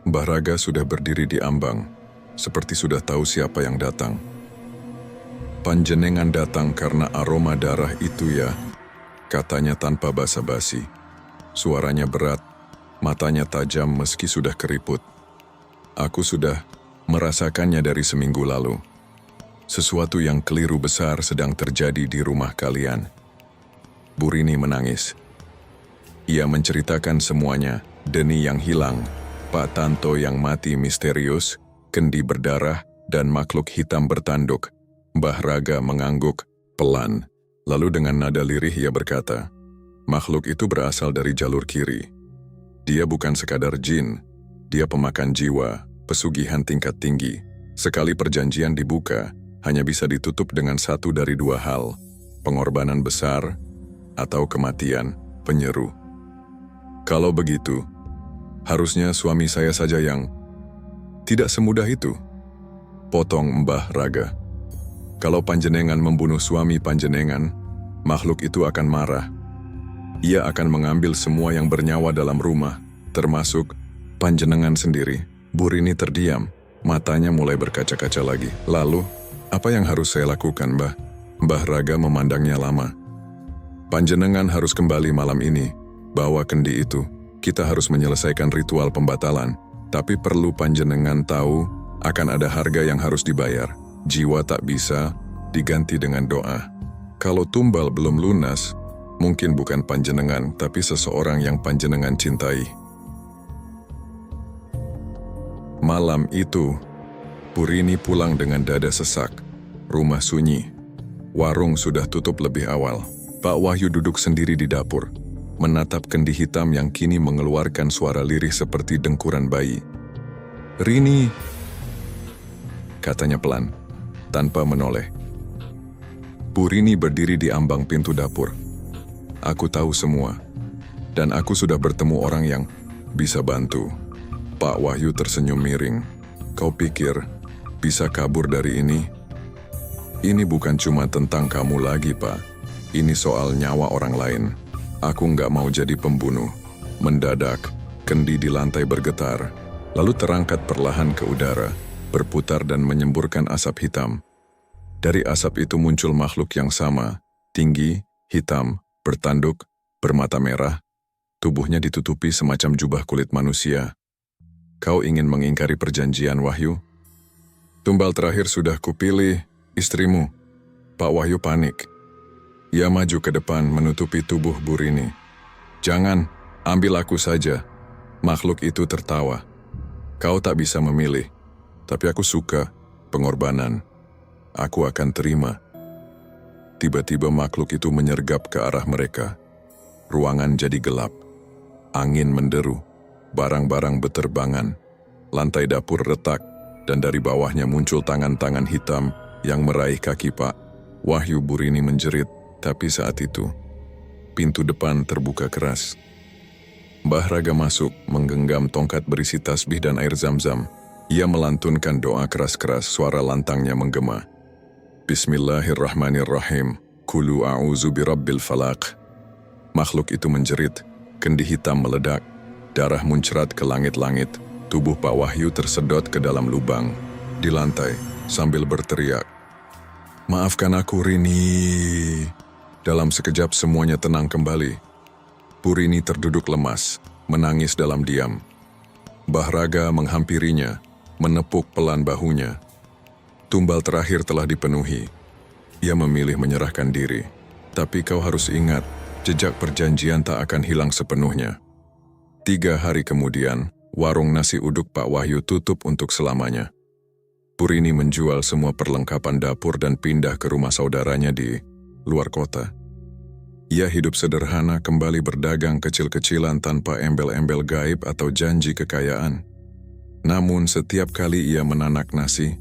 Mbah Raga sudah berdiri di ambang, seperti sudah tahu siapa yang datang. "Panjenengan datang karena aroma darah itu ya," katanya tanpa basa-basi. Suaranya berat, matanya tajam meski sudah keriput. "Aku sudah merasakannya dari seminggu lalu. Sesuatu yang keliru besar sedang terjadi di rumah kalian." Bu Rini menangis. Ia menceritakan semuanya, Deni yang hilang, Pak Tanto yang mati misterius, kendi berdarah, dan makhluk hitam bertanduk. Mbah Raga mengangguk, pelan. Lalu dengan nada lirih ia berkata, "Makhluk itu berasal dari jalur kiri. Dia bukan sekadar jin, dia pemakan jiwa, pesugihan tingkat tinggi. Sekali perjanjian dibuka, hanya bisa ditutup dengan satu dari dua hal, pengorbanan besar atau kematian penyeru. Kalau begitu, harusnya suami saya saja yang..." "Tidak semudah itu," potong Mbah Raga. "Kalau panjenengan membunuh suami panjenengan, makhluk itu akan marah. Ia akan mengambil semua yang bernyawa dalam rumah, termasuk panjenengan sendiri." Bu Rini terdiam, matanya mulai berkaca-kaca lagi. "Lalu, apa yang harus saya lakukan, Mbah?" Mbah Raga memandangnya lama. "Panjenengan harus kembali malam ini, bawa kendi itu. Kita harus menyelesaikan ritual pembatalan, tapi perlu panjenengan tahu akan ada harga yang harus dibayar. Jiwa tak bisa diganti dengan doa. Kalau tumbal belum lunas, mungkin bukan panjenengan, tapi seseorang yang panjenengan cintai." Malam itu, Bu Rini pulang dengan dada sesak. Rumah sunyi. Warung sudah tutup lebih awal. Pak Wahyu duduk sendiri di dapur, menatap kendi hitam yang kini mengeluarkan suara lirih seperti dengkuran bayi. "Rini," katanya pelan, tanpa menoleh. Bu Rini berdiri di ambang pintu dapur. "Aku tahu semua, dan aku sudah bertemu orang yang bisa bantu." Pak Wahyu tersenyum miring. "Kau pikir bisa kabur dari ini? Ini bukan cuma tentang kamu lagi, Pak. Ini soal nyawa orang lain. Aku nggak mau jadi pembunuh." Mendadak, kendi di lantai bergetar, lalu terangkat perlahan ke udara, berputar dan menyemburkan asap hitam. Dari asap itu muncul makhluk yang sama, tinggi, hitam, bertanduk, bermata merah. Tubuhnya ditutupi semacam jubah kulit manusia. "Kau ingin mengingkari perjanjian, Wahyu? Tumbal terakhir sudah kupilih, istrimu." Pak Wahyu panik. Ia maju ke depan menutupi tubuh Bu Rini. "Jangan, ambil aku saja." Makhluk itu tertawa. "Kau tak bisa memilih, tapi aku suka pengorbanan. Aku akan terima." Tiba-tiba makhluk itu menyergap ke arah mereka. ruangan jadi gelap. Angin menderu, barang-barang beterbangan, lantai dapur retak, dan dari bawahnya muncul tangan-tangan hitam yang meraih kaki Pak Wahyu. Burini menjerit, tapi saat itu, pintu depan terbuka keras. Mbah Raga masuk, menggenggam tongkat berisi tasbih dan air zam-zam. Ia melantunkan doa keras-keras, suara lantangnya menggema. Bismillahirrahmanirrahim, Kulu a'udzu birabbil falaq. Makhluk itu menjerit, kendi hitam meledak, darah muncrat ke langit-langit. Tubuh Pak Wahyu tersedot ke dalam lubang di lantai sambil berteriak, "Maafkan aku, Rini." Dalam sekejap semuanya tenang kembali. Bu Rini terduduk lemas, menangis dalam diam. Mbah Raga menghampirinya, menepuk pelan bahunya. Tumbal terakhir telah dipenuhi. Ia memilih menyerahkan diri. Tapi kau harus ingat, jejak perjanjian tak akan hilang sepenuhnya. 3 hari kemudian, warung nasi uduk Pak Wahyu tutup untuk selamanya. Bu Rini menjual semua perlengkapan dapur dan pindah ke rumah saudaranya di luar kota. Ia hidup sederhana, kembali berdagang kecil-kecilan tanpa embel-embel gaib atau janji kekayaan. Namun setiap kali ia menanak nasi,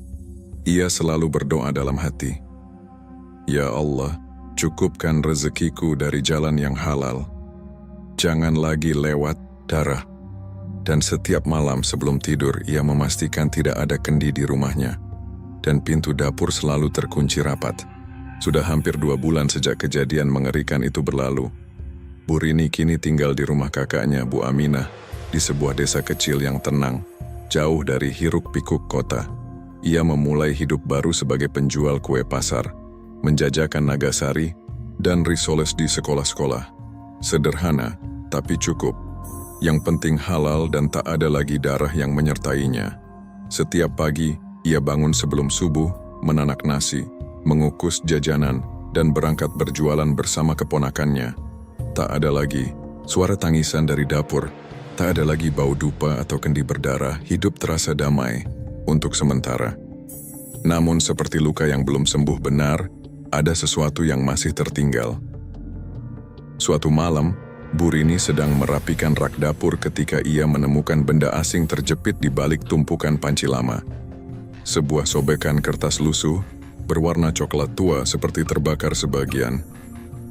ia selalu berdoa dalam hati, "Ya Allah, cukupkan rezekiku dari jalan yang halal. Jangan lagi lewat darah." Dan setiap malam sebelum tidur, ia memastikan tidak ada kendi di rumahnya. Dan pintu dapur selalu terkunci rapat. Sudah hampir 2 bulan sejak kejadian mengerikan itu berlalu. Bu Rini kini tinggal di rumah kakaknya, Bu Aminah, di sebuah desa kecil yang tenang, jauh dari hiruk-pikuk kota. Ia memulai hidup baru sebagai penjual kue pasar, menjajakan nagasari, dan risoles di sekolah-sekolah. Sederhana, tapi cukup. Yang penting halal dan tak ada lagi darah yang menyertainya. Setiap pagi, ia bangun sebelum subuh, menanak nasi, mengukus jajanan, dan berangkat berjualan bersama keponakannya. Tak ada lagi suara tangisan dari dapur, tak ada lagi bau dupa atau kendi berdarah. Hidup terasa damai untuk sementara. Namun seperti luka yang belum sembuh benar, ada sesuatu yang masih tertinggal. Suatu malam, Bu Rini sedang merapikan rak dapur ketika ia menemukan benda asing terjepit di balik tumpukan panci lama. Sebuah sobekan kertas lusuh, berwarna coklat tua seperti terbakar sebagian.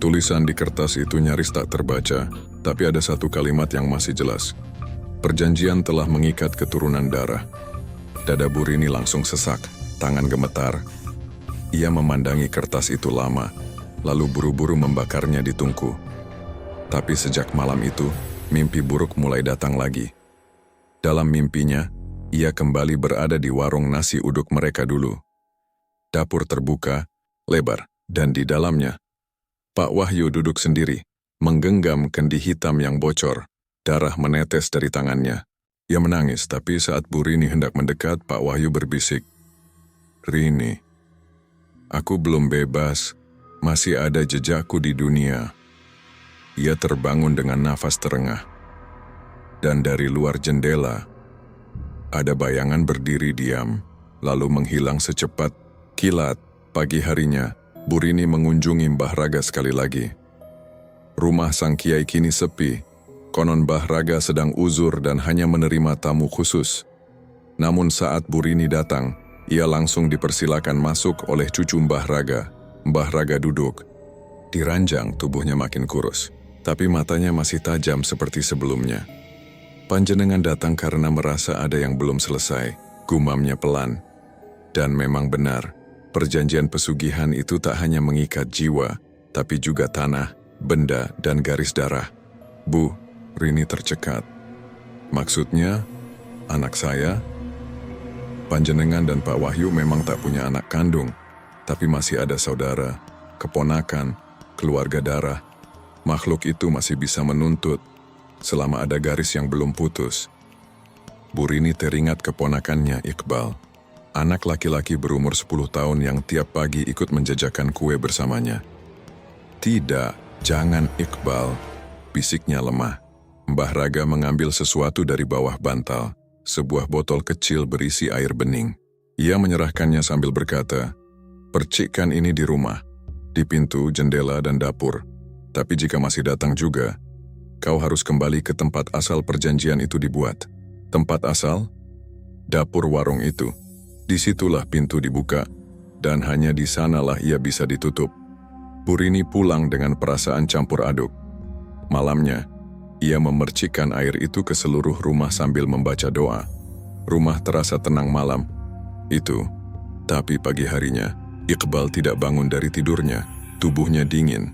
Tulisan di kertas itu nyaris tak terbaca, tapi ada satu kalimat yang masih jelas. Perjanjian telah mengikat keturunan darah. Dada Bu Rini langsung sesak, tangan gemetar. Ia memandangi kertas itu lama, lalu buru-buru membakarnya di tungku. Tapi sejak malam itu, mimpi buruk mulai datang lagi. Dalam mimpinya, ia kembali berada di warung nasi uduk mereka dulu. Dapur terbuka, lebar, dan di dalamnya, Pak Wahyu duduk sendiri, menggenggam kendi hitam yang bocor. Darah menetes dari tangannya. Ia menangis, tapi saat Bu Rini hendak mendekat, Pak Wahyu berbisik, "Rini, aku belum bebas, masih ada jejakku di dunia." Ia terbangun dengan nafas terengah. Dan dari luar jendela, ada bayangan berdiri diam, lalu menghilang secepat kilat. Pagi harinya, Bu Rini mengunjungi Mbah Raga sekali lagi. Rumah sang kiai kini sepi. Konon Mbah Raga sedang uzur dan hanya menerima tamu khusus. Namun saat Bu Rini datang, ia langsung dipersilakan masuk oleh cucu Mbah Raga. Mbah Raga duduk. Diranjang, tubuhnya makin kurus, tapi matanya masih tajam seperti sebelumnya. "Panjenengan datang karena merasa ada yang belum selesai," gumamnya pelan. Dan memang benar, perjanjian pesugihan itu tak hanya mengikat jiwa, tapi juga tanah, benda, dan garis darah. "Bu," Rini tercekat. "Maksudnya, anak saya?" "Panjenengan dan Pak Wahyu memang tak punya anak kandung, tapi masih ada saudara, keponakan, keluarga darah. Makhluk itu masih bisa menuntut, selama ada garis yang belum putus." Bu Rini teringat keponakannya, Iqbal. Anak laki-laki berumur 10 tahun yang tiap pagi ikut menjajakan kue bersamanya. "Tidak, jangan Iqbal," bisiknya lemah. Mbah Raga mengambil sesuatu dari bawah bantal, sebuah botol kecil berisi air bening. Ia menyerahkannya sambil berkata, "Percikkan ini di rumah, di pintu, jendela, dan dapur. Tapi jika masih datang juga, Kau harus kembali ke tempat asal perjanjian itu dibuat. Tempat asal? Dapur warung itu. Disitulah pintu dibuka, dan hanya di sanalah ia bisa ditutup. Burini pulang dengan perasaan campur aduk. Malamnya, ia memercikkan air itu ke seluruh rumah sambil membaca doa. Rumah terasa tenang malam itu. Tapi pagi harinya, Iqbal tidak bangun dari tidurnya. Tubuhnya dingin,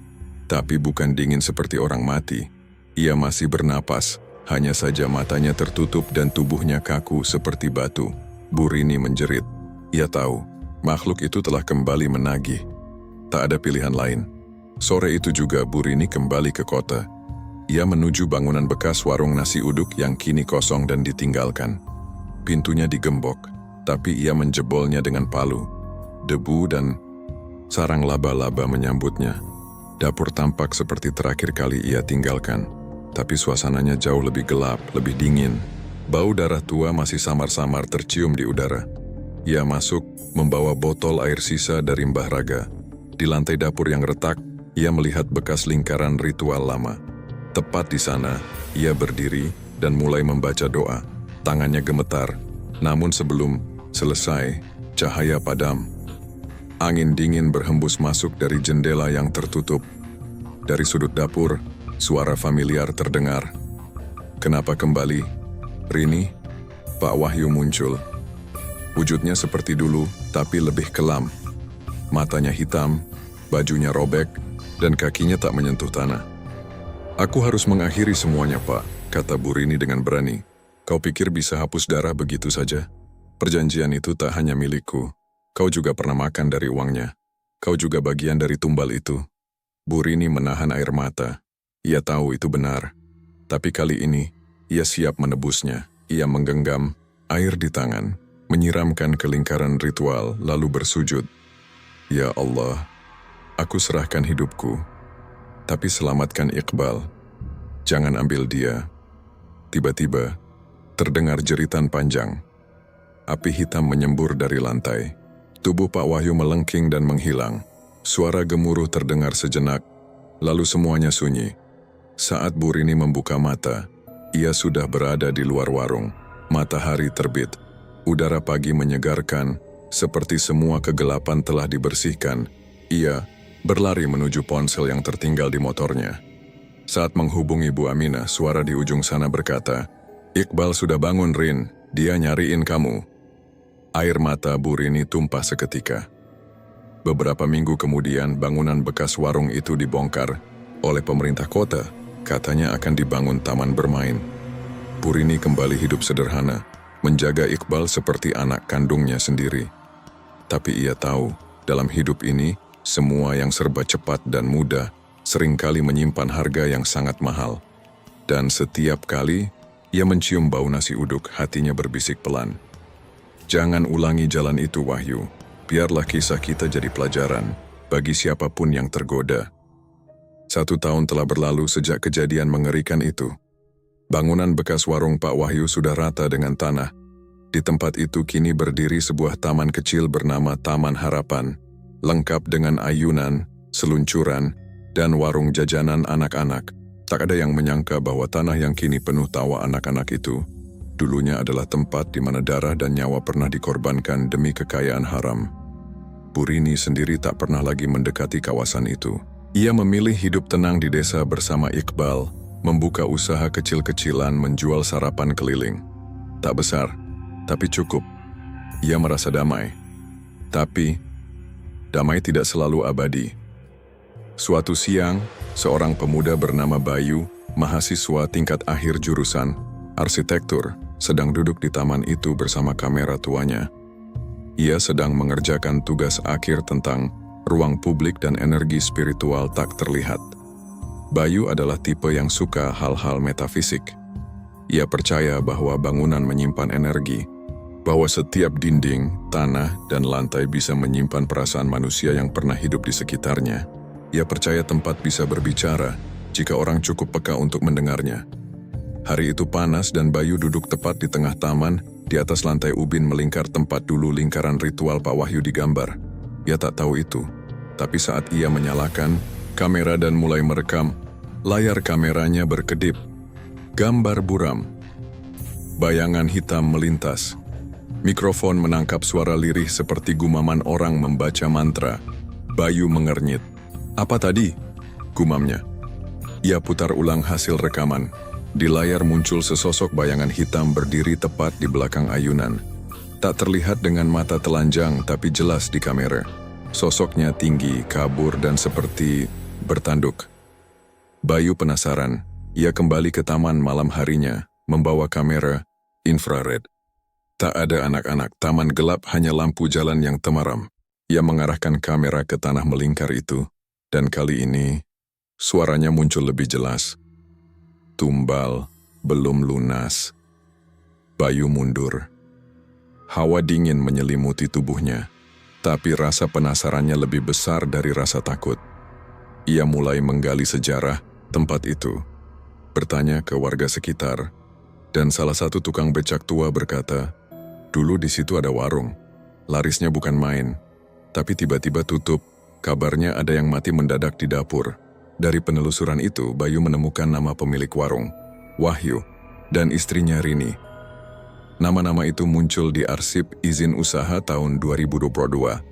tapi bukan dingin seperti orang mati. Ia masih bernapas, hanya saja matanya tertutup dan tubuhnya kaku seperti batu. Burini menjerit. Ia tahu, makhluk itu telah kembali menagih. Tak ada pilihan lain. Sore itu juga Burini kembali ke kota. Ia menuju bangunan bekas warung nasi uduk yang kini kosong dan ditinggalkan. Pintunya digembok, tapi ia menjebolnya dengan palu. Debu dan sarang laba-laba menyambutnya. Dapur tampak seperti terakhir kali ia tinggalkan, tapi suasananya jauh lebih gelap, lebih dingin. Bau darah tua masih samar-samar tercium di udara. Ia masuk, membawa botol air sisa dari Mbah Raga. Di lantai dapur yang retak, ia melihat bekas lingkaran ritual lama. Tepat di sana, ia berdiri dan mulai membaca doa. Tangannya gemetar, namun sebelum selesai, cahaya padam. Angin dingin berhembus masuk dari jendela yang tertutup. Dari sudut dapur, suara familiar terdengar. Kenapa kembali? Rini? Pak Wahyu muncul. Wujudnya seperti dulu, tapi lebih kelam. Matanya hitam, bajunya robek, dan kakinya tak menyentuh tanah. Aku harus mengakhiri semuanya, Pak, kata Burini dengan berani. Kau pikir bisa hapus darah begitu saja? Perjanjian itu tak hanya milikku. Kau juga pernah makan dari uangnya. Kau juga bagian dari tumbal itu. Burini menahan air mata. Ia tahu itu benar. Tapi kali ini, ia siap menebusnya. Ia menggenggam air di tangan, menyiramkan ke lingkaran ritual, lalu bersujud. Ya Allah, aku serahkan hidupku. Tapi selamatkan Iqbal. Jangan ambil dia. Tiba-tiba, terdengar jeritan panjang. Api hitam menyembur dari lantai. Tubuh Pak Wahyu melengking dan menghilang. Suara gemuruh terdengar sejenak, lalu semuanya sunyi. Saat Burini membuka mata, ia sudah berada di luar warung. Matahari terbit. Udara pagi menyegarkan, seperti semua kegelapan telah dibersihkan. Ia berlari menuju ponsel yang tertinggal di motornya. Saat menghubungi Bu Aminah, suara di ujung sana berkata, Iqbal sudah bangun, Rin. Dia nyariin kamu. Air mata Burini tumpah seketika. Beberapa minggu kemudian, bangunan bekas warung itu dibongkar oleh pemerintah kota. Katanya akan dibangun taman bermain. Burini kembali hidup sederhana, menjaga Iqbal seperti anak kandungnya sendiri. Tapi ia tahu, dalam hidup ini, semua yang serba cepat dan mudah seringkali menyimpan harga yang sangat mahal. Dan setiap kali ia mencium bau nasi uduk, hatinya berbisik pelan. Jangan ulangi jalan itu, Wahyu. Biarlah kisah kita jadi pelajaran bagi siapapun yang tergoda. 1 tahun telah berlalu sejak kejadian mengerikan itu. Bangunan bekas warung Pak Wahyu sudah rata dengan tanah. Di tempat itu kini berdiri sebuah taman kecil bernama Taman Harapan, lengkap dengan ayunan, seluncuran, dan warung jajanan anak-anak. Tak ada yang menyangka bahwa tanah yang kini penuh tawa anak-anak itu dulunya adalah tempat di mana darah dan nyawa pernah dikorbankan demi kekayaan haram. Burini sendiri tak pernah lagi mendekati kawasan itu. Ia memilih hidup tenang di desa bersama Iqbal, membuka usaha kecil-kecilan menjual sarapan keliling. Tak besar, tapi cukup. Ia merasa damai. Tapi, damai tidak selalu abadi. Suatu siang, seorang pemuda bernama Bayu, mahasiswa tingkat akhir jurusan arsitektur, sedang duduk di taman itu bersama kamera tuanya. Ia sedang mengerjakan tugas akhir tentang ruang publik dan energi spiritual tak terlihat. Bayu adalah tipe yang suka hal-hal metafisik. Ia percaya bahwa bangunan menyimpan energi, bahwa setiap dinding, tanah, dan lantai bisa menyimpan perasaan manusia yang pernah hidup di sekitarnya. Ia percaya tempat bisa berbicara jika orang cukup peka untuk mendengarnya. Hari itu panas dan Bayu duduk tepat di tengah taman, di atas lantai ubin melingkar tempat dulu lingkaran ritual Pak Wahyu digambar. Ia tak tahu itu, tapi saat ia menyalakan kamera dan mulai merekam, Layar kameranya berkedip. Gambar buram. Bayangan hitam melintas. Mikrofon menangkap suara lirih seperti gumaman orang membaca mantra. Bayu mengernyit. "Apa tadi?" gumamnya. Ia putar ulang hasil rekaman. Di layar muncul sesosok bayangan hitam berdiri tepat di belakang ayunan. Tak terlihat dengan mata telanjang tapi jelas di kamera. Sosoknya tinggi, kabur dan seperti bertanduk. Bayu penasaran. Ia kembali ke taman malam harinya, membawa kamera infrared. Tak ada anak-anak, taman gelap, hanya lampu jalan yang temaram. Ia mengarahkan kamera ke tanah melingkar itu, dan kali ini suaranya muncul lebih jelas. Tumbal, belum lunas. Bayu mundur. Hawa dingin menyelimuti tubuhnya, tapi rasa penasarannya lebih besar dari rasa takut. Ia mulai menggali sejarah tempat itu, bertanya ke warga sekitar, dan salah satu tukang becak tua berkata, "Dulu di situ ada warung. Larisnya bukan main, tapi tiba-tiba tutup. Kabarnya ada yang mati mendadak di dapur." Dari penelusuran itu, Bayu menemukan nama pemilik warung, Wahyu, dan istrinya Rini. Nama-nama itu muncul di arsip izin usaha tahun 2022.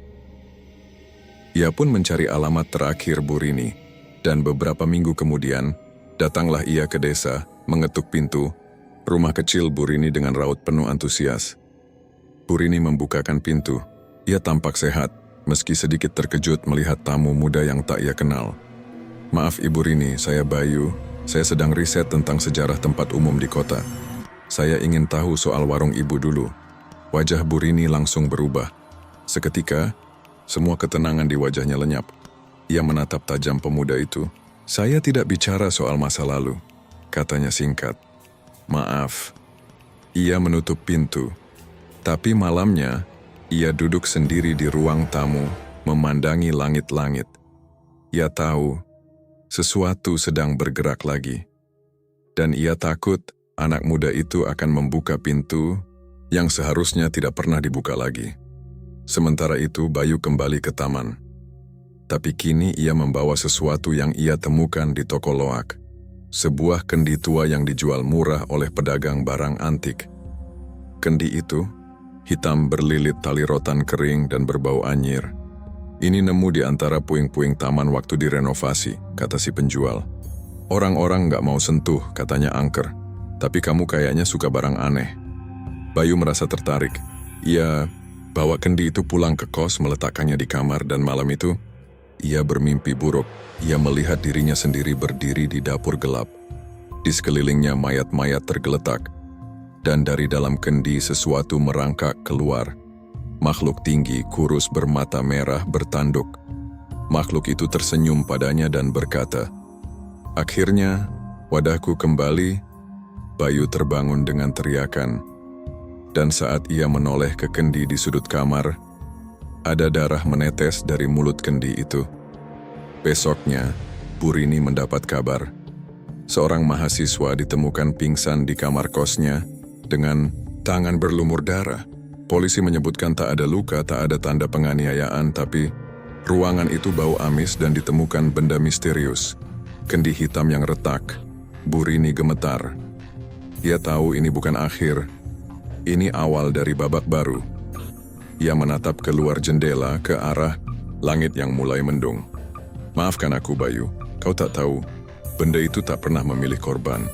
Ia pun mencari alamat terakhir Bu Rini, dan beberapa minggu kemudian, datanglah ia ke desa, mengetuk pintu, rumah kecil Bu Rini dengan raut penuh antusias. Bu Rini membukakan pintu. Ia tampak sehat, meski sedikit terkejut melihat tamu muda yang tak ia kenal. "Maaf Ibu Rini, saya Bayu. Saya sedang riset tentang sejarah tempat umum di kota. Saya ingin tahu soal warung Ibu dulu." Wajah Bu Rini langsung berubah. Seketika, semua ketenangan di wajahnya lenyap. Ia menatap tajam pemuda itu. "Saya tidak bicara soal masa lalu," katanya singkat. "Maaf." Ia menutup pintu. Tapi malamnya, ia duduk sendiri di ruang tamu, memandangi langit-langit. Ia tahu sesuatu sedang bergerak lagi. Dan ia takut anak muda itu akan membuka pintu yang seharusnya tidak pernah dibuka lagi. Sementara itu, Bayu kembali ke taman. Tapi kini ia membawa sesuatu yang ia temukan di toko loak. Sebuah kendi tua yang dijual murah oleh pedagang barang antik. Kendi itu hitam berlilit tali rotan kering dan berbau anyir. "Ini nemu di antara puing-puing taman waktu direnovasi," kata si penjual. "Orang-orang nggak mau sentuh," katanya angker. "Tapi kamu kayaknya suka barang aneh." Bayu merasa tertarik. Ia bawa kendi itu pulang ke kos, meletakkannya di kamar, dan malam itu ia bermimpi buruk. Ia melihat dirinya sendiri berdiri di dapur gelap. Di sekelilingnya mayat-mayat tergeletak. Dan dari dalam kendi sesuatu merangkak keluar. Makhluk tinggi, kurus, bermata merah, bertanduk. Makhluk itu tersenyum padanya dan berkata, "Akhirnya, wadahku kembali." Bayu terbangun dengan teriakan. Dan saat ia menoleh ke kendi di sudut kamar, ada darah menetes dari mulut kendi itu. Besoknya, Bu Rini mendapat kabar. Seorang mahasiswa ditemukan pingsan di kamar kosnya dengan tangan berlumur darah. Polisi menyebutkan tak ada luka, tak ada tanda penganiayaan, tapi ruangan itu bau amis dan ditemukan benda misterius. Kendi hitam yang retak. Bu Rini gemetar. Ia tahu ini bukan akhir. Ini awal dari babak baru. Ia menatap keluar jendela ke arah langit yang mulai mendung. "Maafkan aku, Bayu. Kau tak tahu, benda itu tak pernah memilih korban.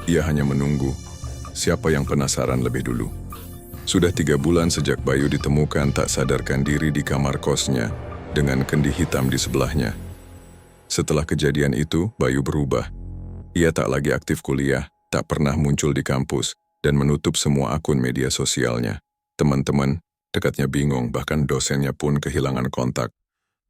Ia hanya menunggu. Siapa yang penasaran lebih dulu?" Sudah 3 bulan sejak Bayu ditemukan tak sadarkan diri di kamar kosnya dengan kendi hitam di sebelahnya. Setelah kejadian itu, Bayu berubah. Ia tak lagi aktif kuliah, tak pernah muncul di kampus, dan menutup semua akun media sosialnya. Teman-teman dekatnya bingung, bahkan dosennya pun kehilangan kontak.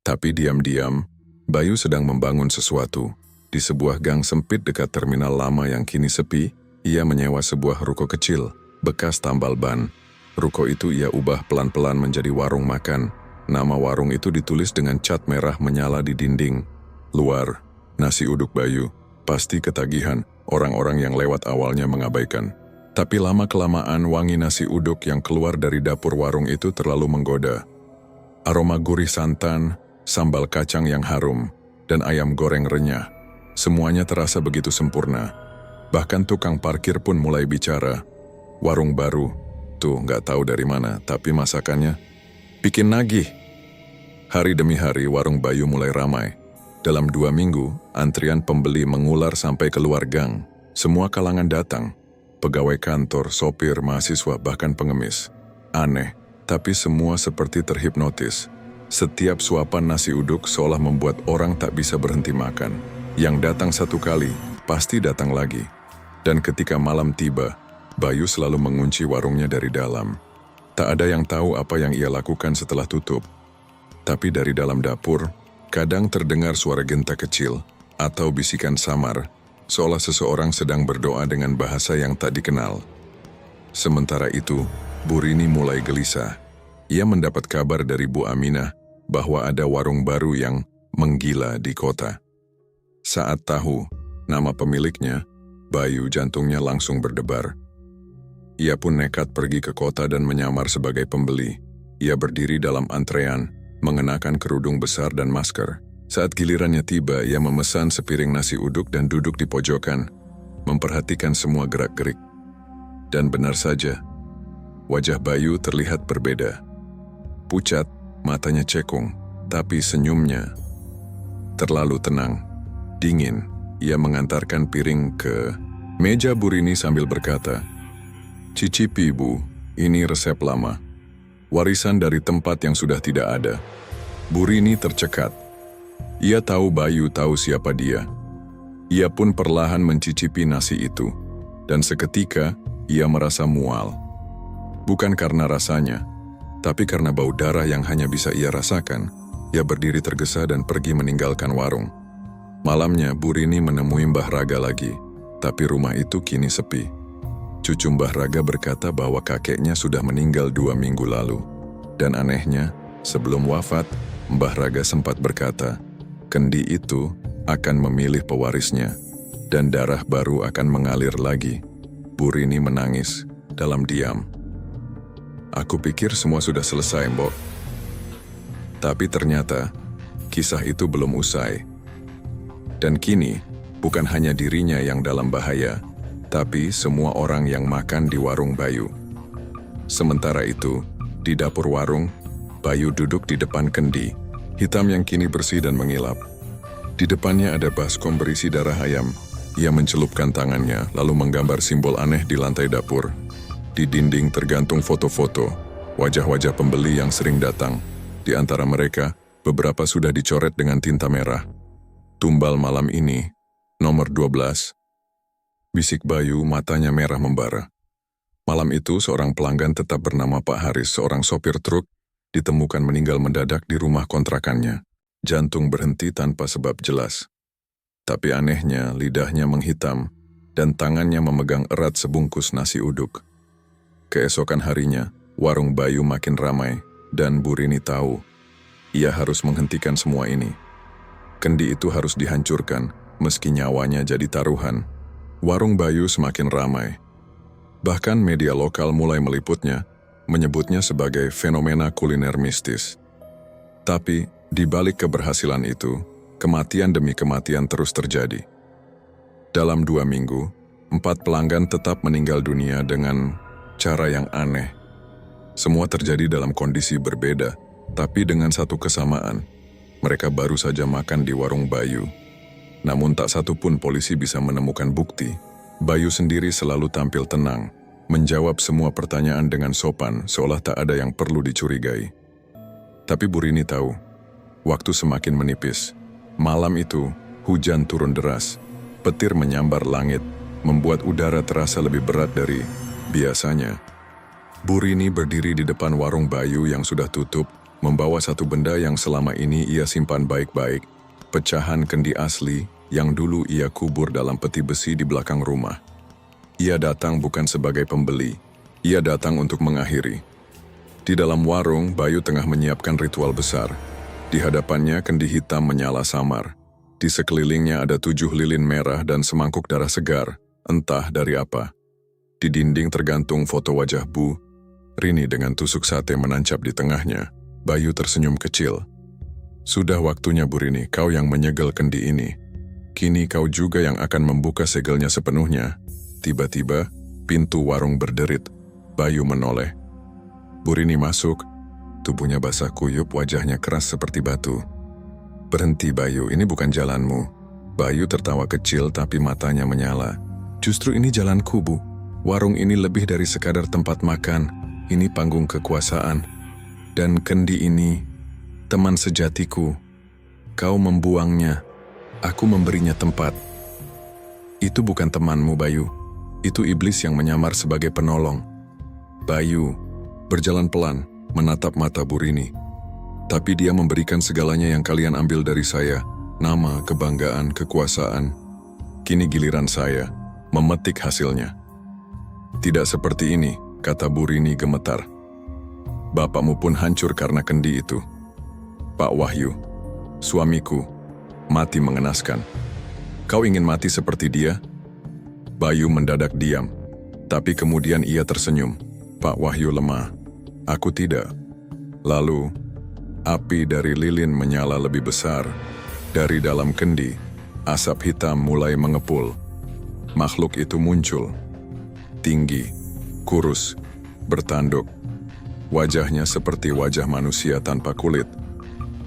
Tapi diam-diam, Bayu sedang membangun sesuatu. Di sebuah gang sempit dekat terminal lama yang kini sepi, ia menyewa sebuah ruko kecil, bekas tambal ban. Ruko itu ia ubah pelan-pelan menjadi warung makan. Nama warung itu ditulis dengan cat merah menyala di dinding. Luar, "Nasi uduk Bayu." Pasti ketagihan, orang-orang yang lewat awalnya mengabaikan. Tapi lama-kelamaan wangi nasi uduk yang keluar dari dapur warung itu terlalu menggoda. Aroma gurih santan, sambal kacang yang harum, dan ayam goreng renyah. Semuanya terasa begitu sempurna. Bahkan tukang parkir pun mulai bicara. Warung baru, tuh nggak tahu dari mana, tapi masakannya bikin nagih. Hari demi hari warung Bayu mulai ramai. Dalam 2 minggu, antrian pembeli mengular sampai keluar gang. Semua kalangan datang. Pegawai kantor, sopir, mahasiswa, bahkan pengemis. Aneh, tapi semua seperti terhipnotis. Setiap suapan nasi uduk seolah membuat orang tak bisa berhenti makan. Yang datang satu kali, pasti datang lagi. Dan ketika malam tiba, Bayu selalu mengunci warungnya dari dalam. Tak ada yang tahu apa yang ia lakukan setelah tutup. Tapi dari dalam dapur, kadang terdengar suara genta kecil atau bisikan samar, seolah seseorang sedang berdoa dengan bahasa yang tak dikenal. Sementara itu, Bu Rini mulai gelisah. Ia mendapat kabar dari Bu Aminah bahwa ada warung baru yang menggila di kota. Saat tahu nama pemiliknya, Bayu jantungnya langsung berdebar. Ia pun nekat pergi ke kota dan menyamar sebagai pembeli. Ia berdiri dalam antrean, mengenakan kerudung besar dan masker. Saat gilirannya tiba, ia memesan sepiring nasi uduk dan duduk di pojokan, memperhatikan semua gerak-gerik. Dan benar saja, wajah Bayu terlihat berbeda. Pucat, matanya cekung, tapi senyumnya terlalu tenang, dingin. Ia mengantarkan piring ke meja Bu Rini sambil berkata, "Cicipi Bu, ini resep lama. Warisan dari tempat yang sudah tidak ada." Bu Rini tercekat. Ia tahu Bayu tahu siapa dia. Ia pun perlahan mencicipi nasi itu. Dan seketika, ia merasa mual. Bukan karena rasanya, tapi karena bau darah yang hanya bisa ia rasakan. Ia berdiri tergesa dan pergi meninggalkan warung. Malamnya, Bu Rini menemui Mbah Raga lagi. Tapi rumah itu kini sepi. Cucu Mbah Raga berkata bahwa kakeknya sudah meninggal 2 minggu lalu. Dan anehnya, sebelum wafat, Mbah Raga sempat berkata, kendi itu akan memilih pewarisnya, dan darah baru akan mengalir lagi. Bu Rini menangis dalam diam. Aku pikir semua sudah selesai, Mbok. Tapi ternyata, kisah itu belum usai. Dan kini, bukan hanya dirinya yang dalam bahaya, tapi semua orang yang makan di warung Bayu. Sementara itu, di dapur warung, Bayu duduk di depan kendi, hitam yang kini bersih dan mengilap. Di depannya ada baskom berisi darah ayam. Ia mencelupkan tangannya, lalu menggambar simbol aneh di lantai dapur. Di dinding tergantung foto-foto, wajah-wajah pembeli yang sering datang. Di antara mereka, beberapa sudah dicoret dengan tinta merah. Tumbal malam ini, nomor 12. Bisik Bayu, matanya merah membara. Malam itu, seorang pelanggan tetap bernama Pak Haris, seorang sopir truk, ditemukan meninggal mendadak di rumah kontrakannya. Jantung berhenti tanpa sebab jelas. Tapi anehnya, lidahnya menghitam, dan tangannya memegang erat sebungkus nasi uduk. Keesokan harinya, warung Bayu makin ramai, dan Bu Rini tahu, ia harus menghentikan semua ini. Kendi itu harus dihancurkan, meski nyawanya jadi taruhan. Warung Bayu semakin ramai. Bahkan media lokal mulai meliputnya, menyebutnya sebagai fenomena kuliner mistis. Tapi, di balik keberhasilan itu, kematian demi kematian terus terjadi. Dalam 2 minggu, 4 pelanggan tetap meninggal dunia dengan cara yang aneh. Semua terjadi dalam kondisi berbeda, tapi dengan satu kesamaan. Mereka baru saja makan di warung Bayu. Namun tak satu pun polisi bisa menemukan bukti. Bayu sendiri selalu tampil tenang, menjawab semua pertanyaan dengan sopan, seolah tak ada yang perlu dicurigai. Tapi Bu Rini tahu, waktu semakin menipis. Malam itu, hujan turun deras. Petir menyambar langit, membuat udara terasa lebih berat dari biasanya. Bu Rini berdiri di depan warung Bayu yang sudah tutup, membawa satu benda yang selama ini ia simpan baik-baik, pecahan kendi asli yang dulu ia kubur dalam peti besi di belakang rumah. Ia datang bukan sebagai pembeli, ia datang untuk mengakhiri. Di dalam warung, Bayu tengah menyiapkan ritual besar. Di hadapannya, kendi hitam menyala samar. Di sekelilingnya ada 7 lilin merah dan semangkuk darah segar, entah dari apa. Di dinding tergantung foto wajah Bu Rini dengan tusuk sate menancap di tengahnya. Bayu tersenyum kecil. Sudah waktunya Bu Rini, kau yang menyegel kendi ini. Kini kau juga yang akan membuka segelnya sepenuhnya. Tiba-tiba, pintu warung berderit. Bayu menoleh. Burini masuk. Tubuhnya basah kuyup, wajahnya keras seperti batu. Berhenti Bayu, ini bukan jalanmu. Bayu tertawa kecil tapi matanya menyala. Justru ini jalanku, Bu. Warung ini lebih dari sekadar tempat makan. Ini panggung kekuasaan. Dan kendi ini, teman sejatiku. Kau membuangnya. Aku memberinya tempat. Itu bukan temanmu, Bayu. Itu iblis yang menyamar sebagai penolong. Bayu berjalan pelan, menatap mata Burini. Tapi dia memberikan segalanya yang kalian ambil dari saya. Nama, kebanggaan, kekuasaan. Kini giliran saya memetik hasilnya. Tidak seperti ini, kata Burini gemetar. Bapakmu pun hancur karena kendi itu. Pak Wahyu, suamiku, mati mengenaskan. Kau ingin mati seperti dia? Bayu mendadak diam, tapi kemudian ia tersenyum. Pak Wahyu lemah, aku tidak. Lalu, api dari lilin menyala lebih besar. Dari dalam kendi, asap hitam mulai mengepul. Makhluk itu muncul. Tinggi, kurus, bertanduk. Wajahnya seperti wajah manusia tanpa kulit.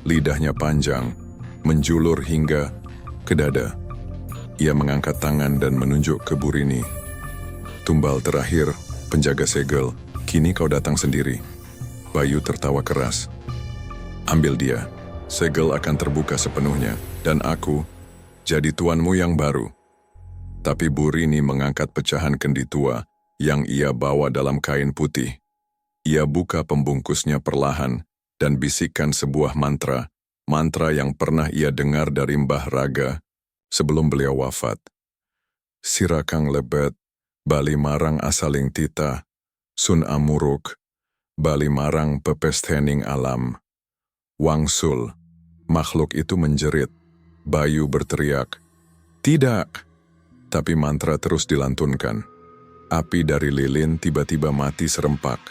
Lidahnya panjang, menjulur hingga ke dada. Ia mengangkat tangan dan menunjuk ke Burini. Tumbal terakhir, penjaga segel, kini kau datang sendiri. Bayu tertawa keras. Ambil dia, segel akan terbuka sepenuhnya, dan aku jadi tuanmu yang baru. Tapi Burini mengangkat pecahan kendi tua yang ia bawa dalam kain putih. Ia buka pembungkusnya perlahan dan bisikkan sebuah mantra. Mantra yang pernah ia dengar dari Mbah Raga sebelum beliau wafat. Sirakang lebet, bali marang asaling tita, sun amuruk, bali marang pepestening alam. Wangsul, makhluk itu menjerit. Bayu berteriak, tidak! Tapi mantra terus dilantunkan. Api dari lilin tiba-tiba mati serempak.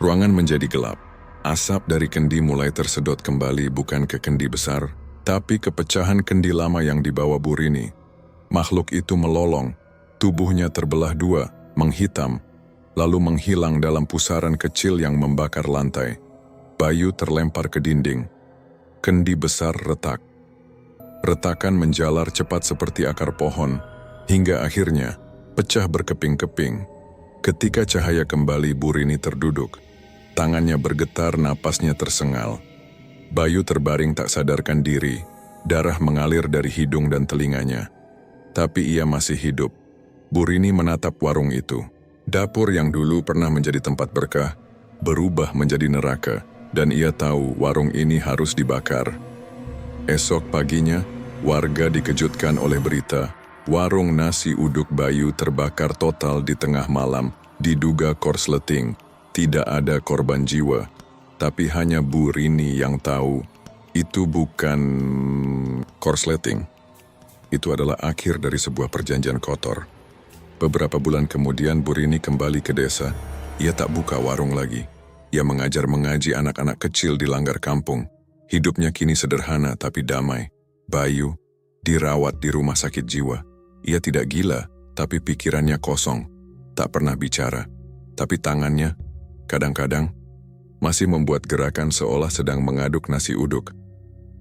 Ruangan menjadi gelap. Asap dari kendi mulai tersedot kembali bukan ke kendi besar, tapi ke pecahan kendi lama yang dibawa Burini. Makhluk itu melolong, tubuhnya terbelah dua, menghitam, lalu menghilang dalam pusaran kecil yang membakar lantai. Bayu terlempar ke dinding. Kendi besar retak. Retakan menjalar cepat seperti akar pohon, hingga akhirnya pecah berkeping-keping. Ketika cahaya kembali, Burini terduduk. Tangannya bergetar, napasnya tersengal. Bayu terbaring tak sadarkan diri. Darah mengalir dari hidung dan telinganya. Tapi ia masih hidup. Burini menatap warung itu. Dapur yang dulu pernah menjadi tempat berkah, berubah menjadi neraka, dan ia tahu warung ini harus dibakar. Esok paginya, warga dikejutkan oleh berita, warung nasi uduk Bayu terbakar total di tengah malam, diduga korsleting. Tidak ada korban jiwa, tapi hanya Burini yang tahu itu bukan korsleting. Itu adalah akhir dari sebuah perjanjian kotor. Beberapa bulan kemudian Burini kembali ke desa. Ia tak buka warung lagi. Ia mengajar mengaji anak-anak kecil di langgar kampung. Hidupnya kini sederhana tapi damai. Bayu dirawat di rumah sakit jiwa. Ia tidak gila, tapi pikirannya kosong. Tak pernah bicara, tapi tangannya kadang-kadang masih membuat gerakan seolah sedang mengaduk nasi uduk.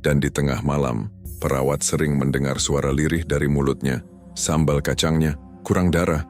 Dan di tengah malam, perawat sering mendengar suara lirih dari mulutnya. Sambal kacangnya kurang darah.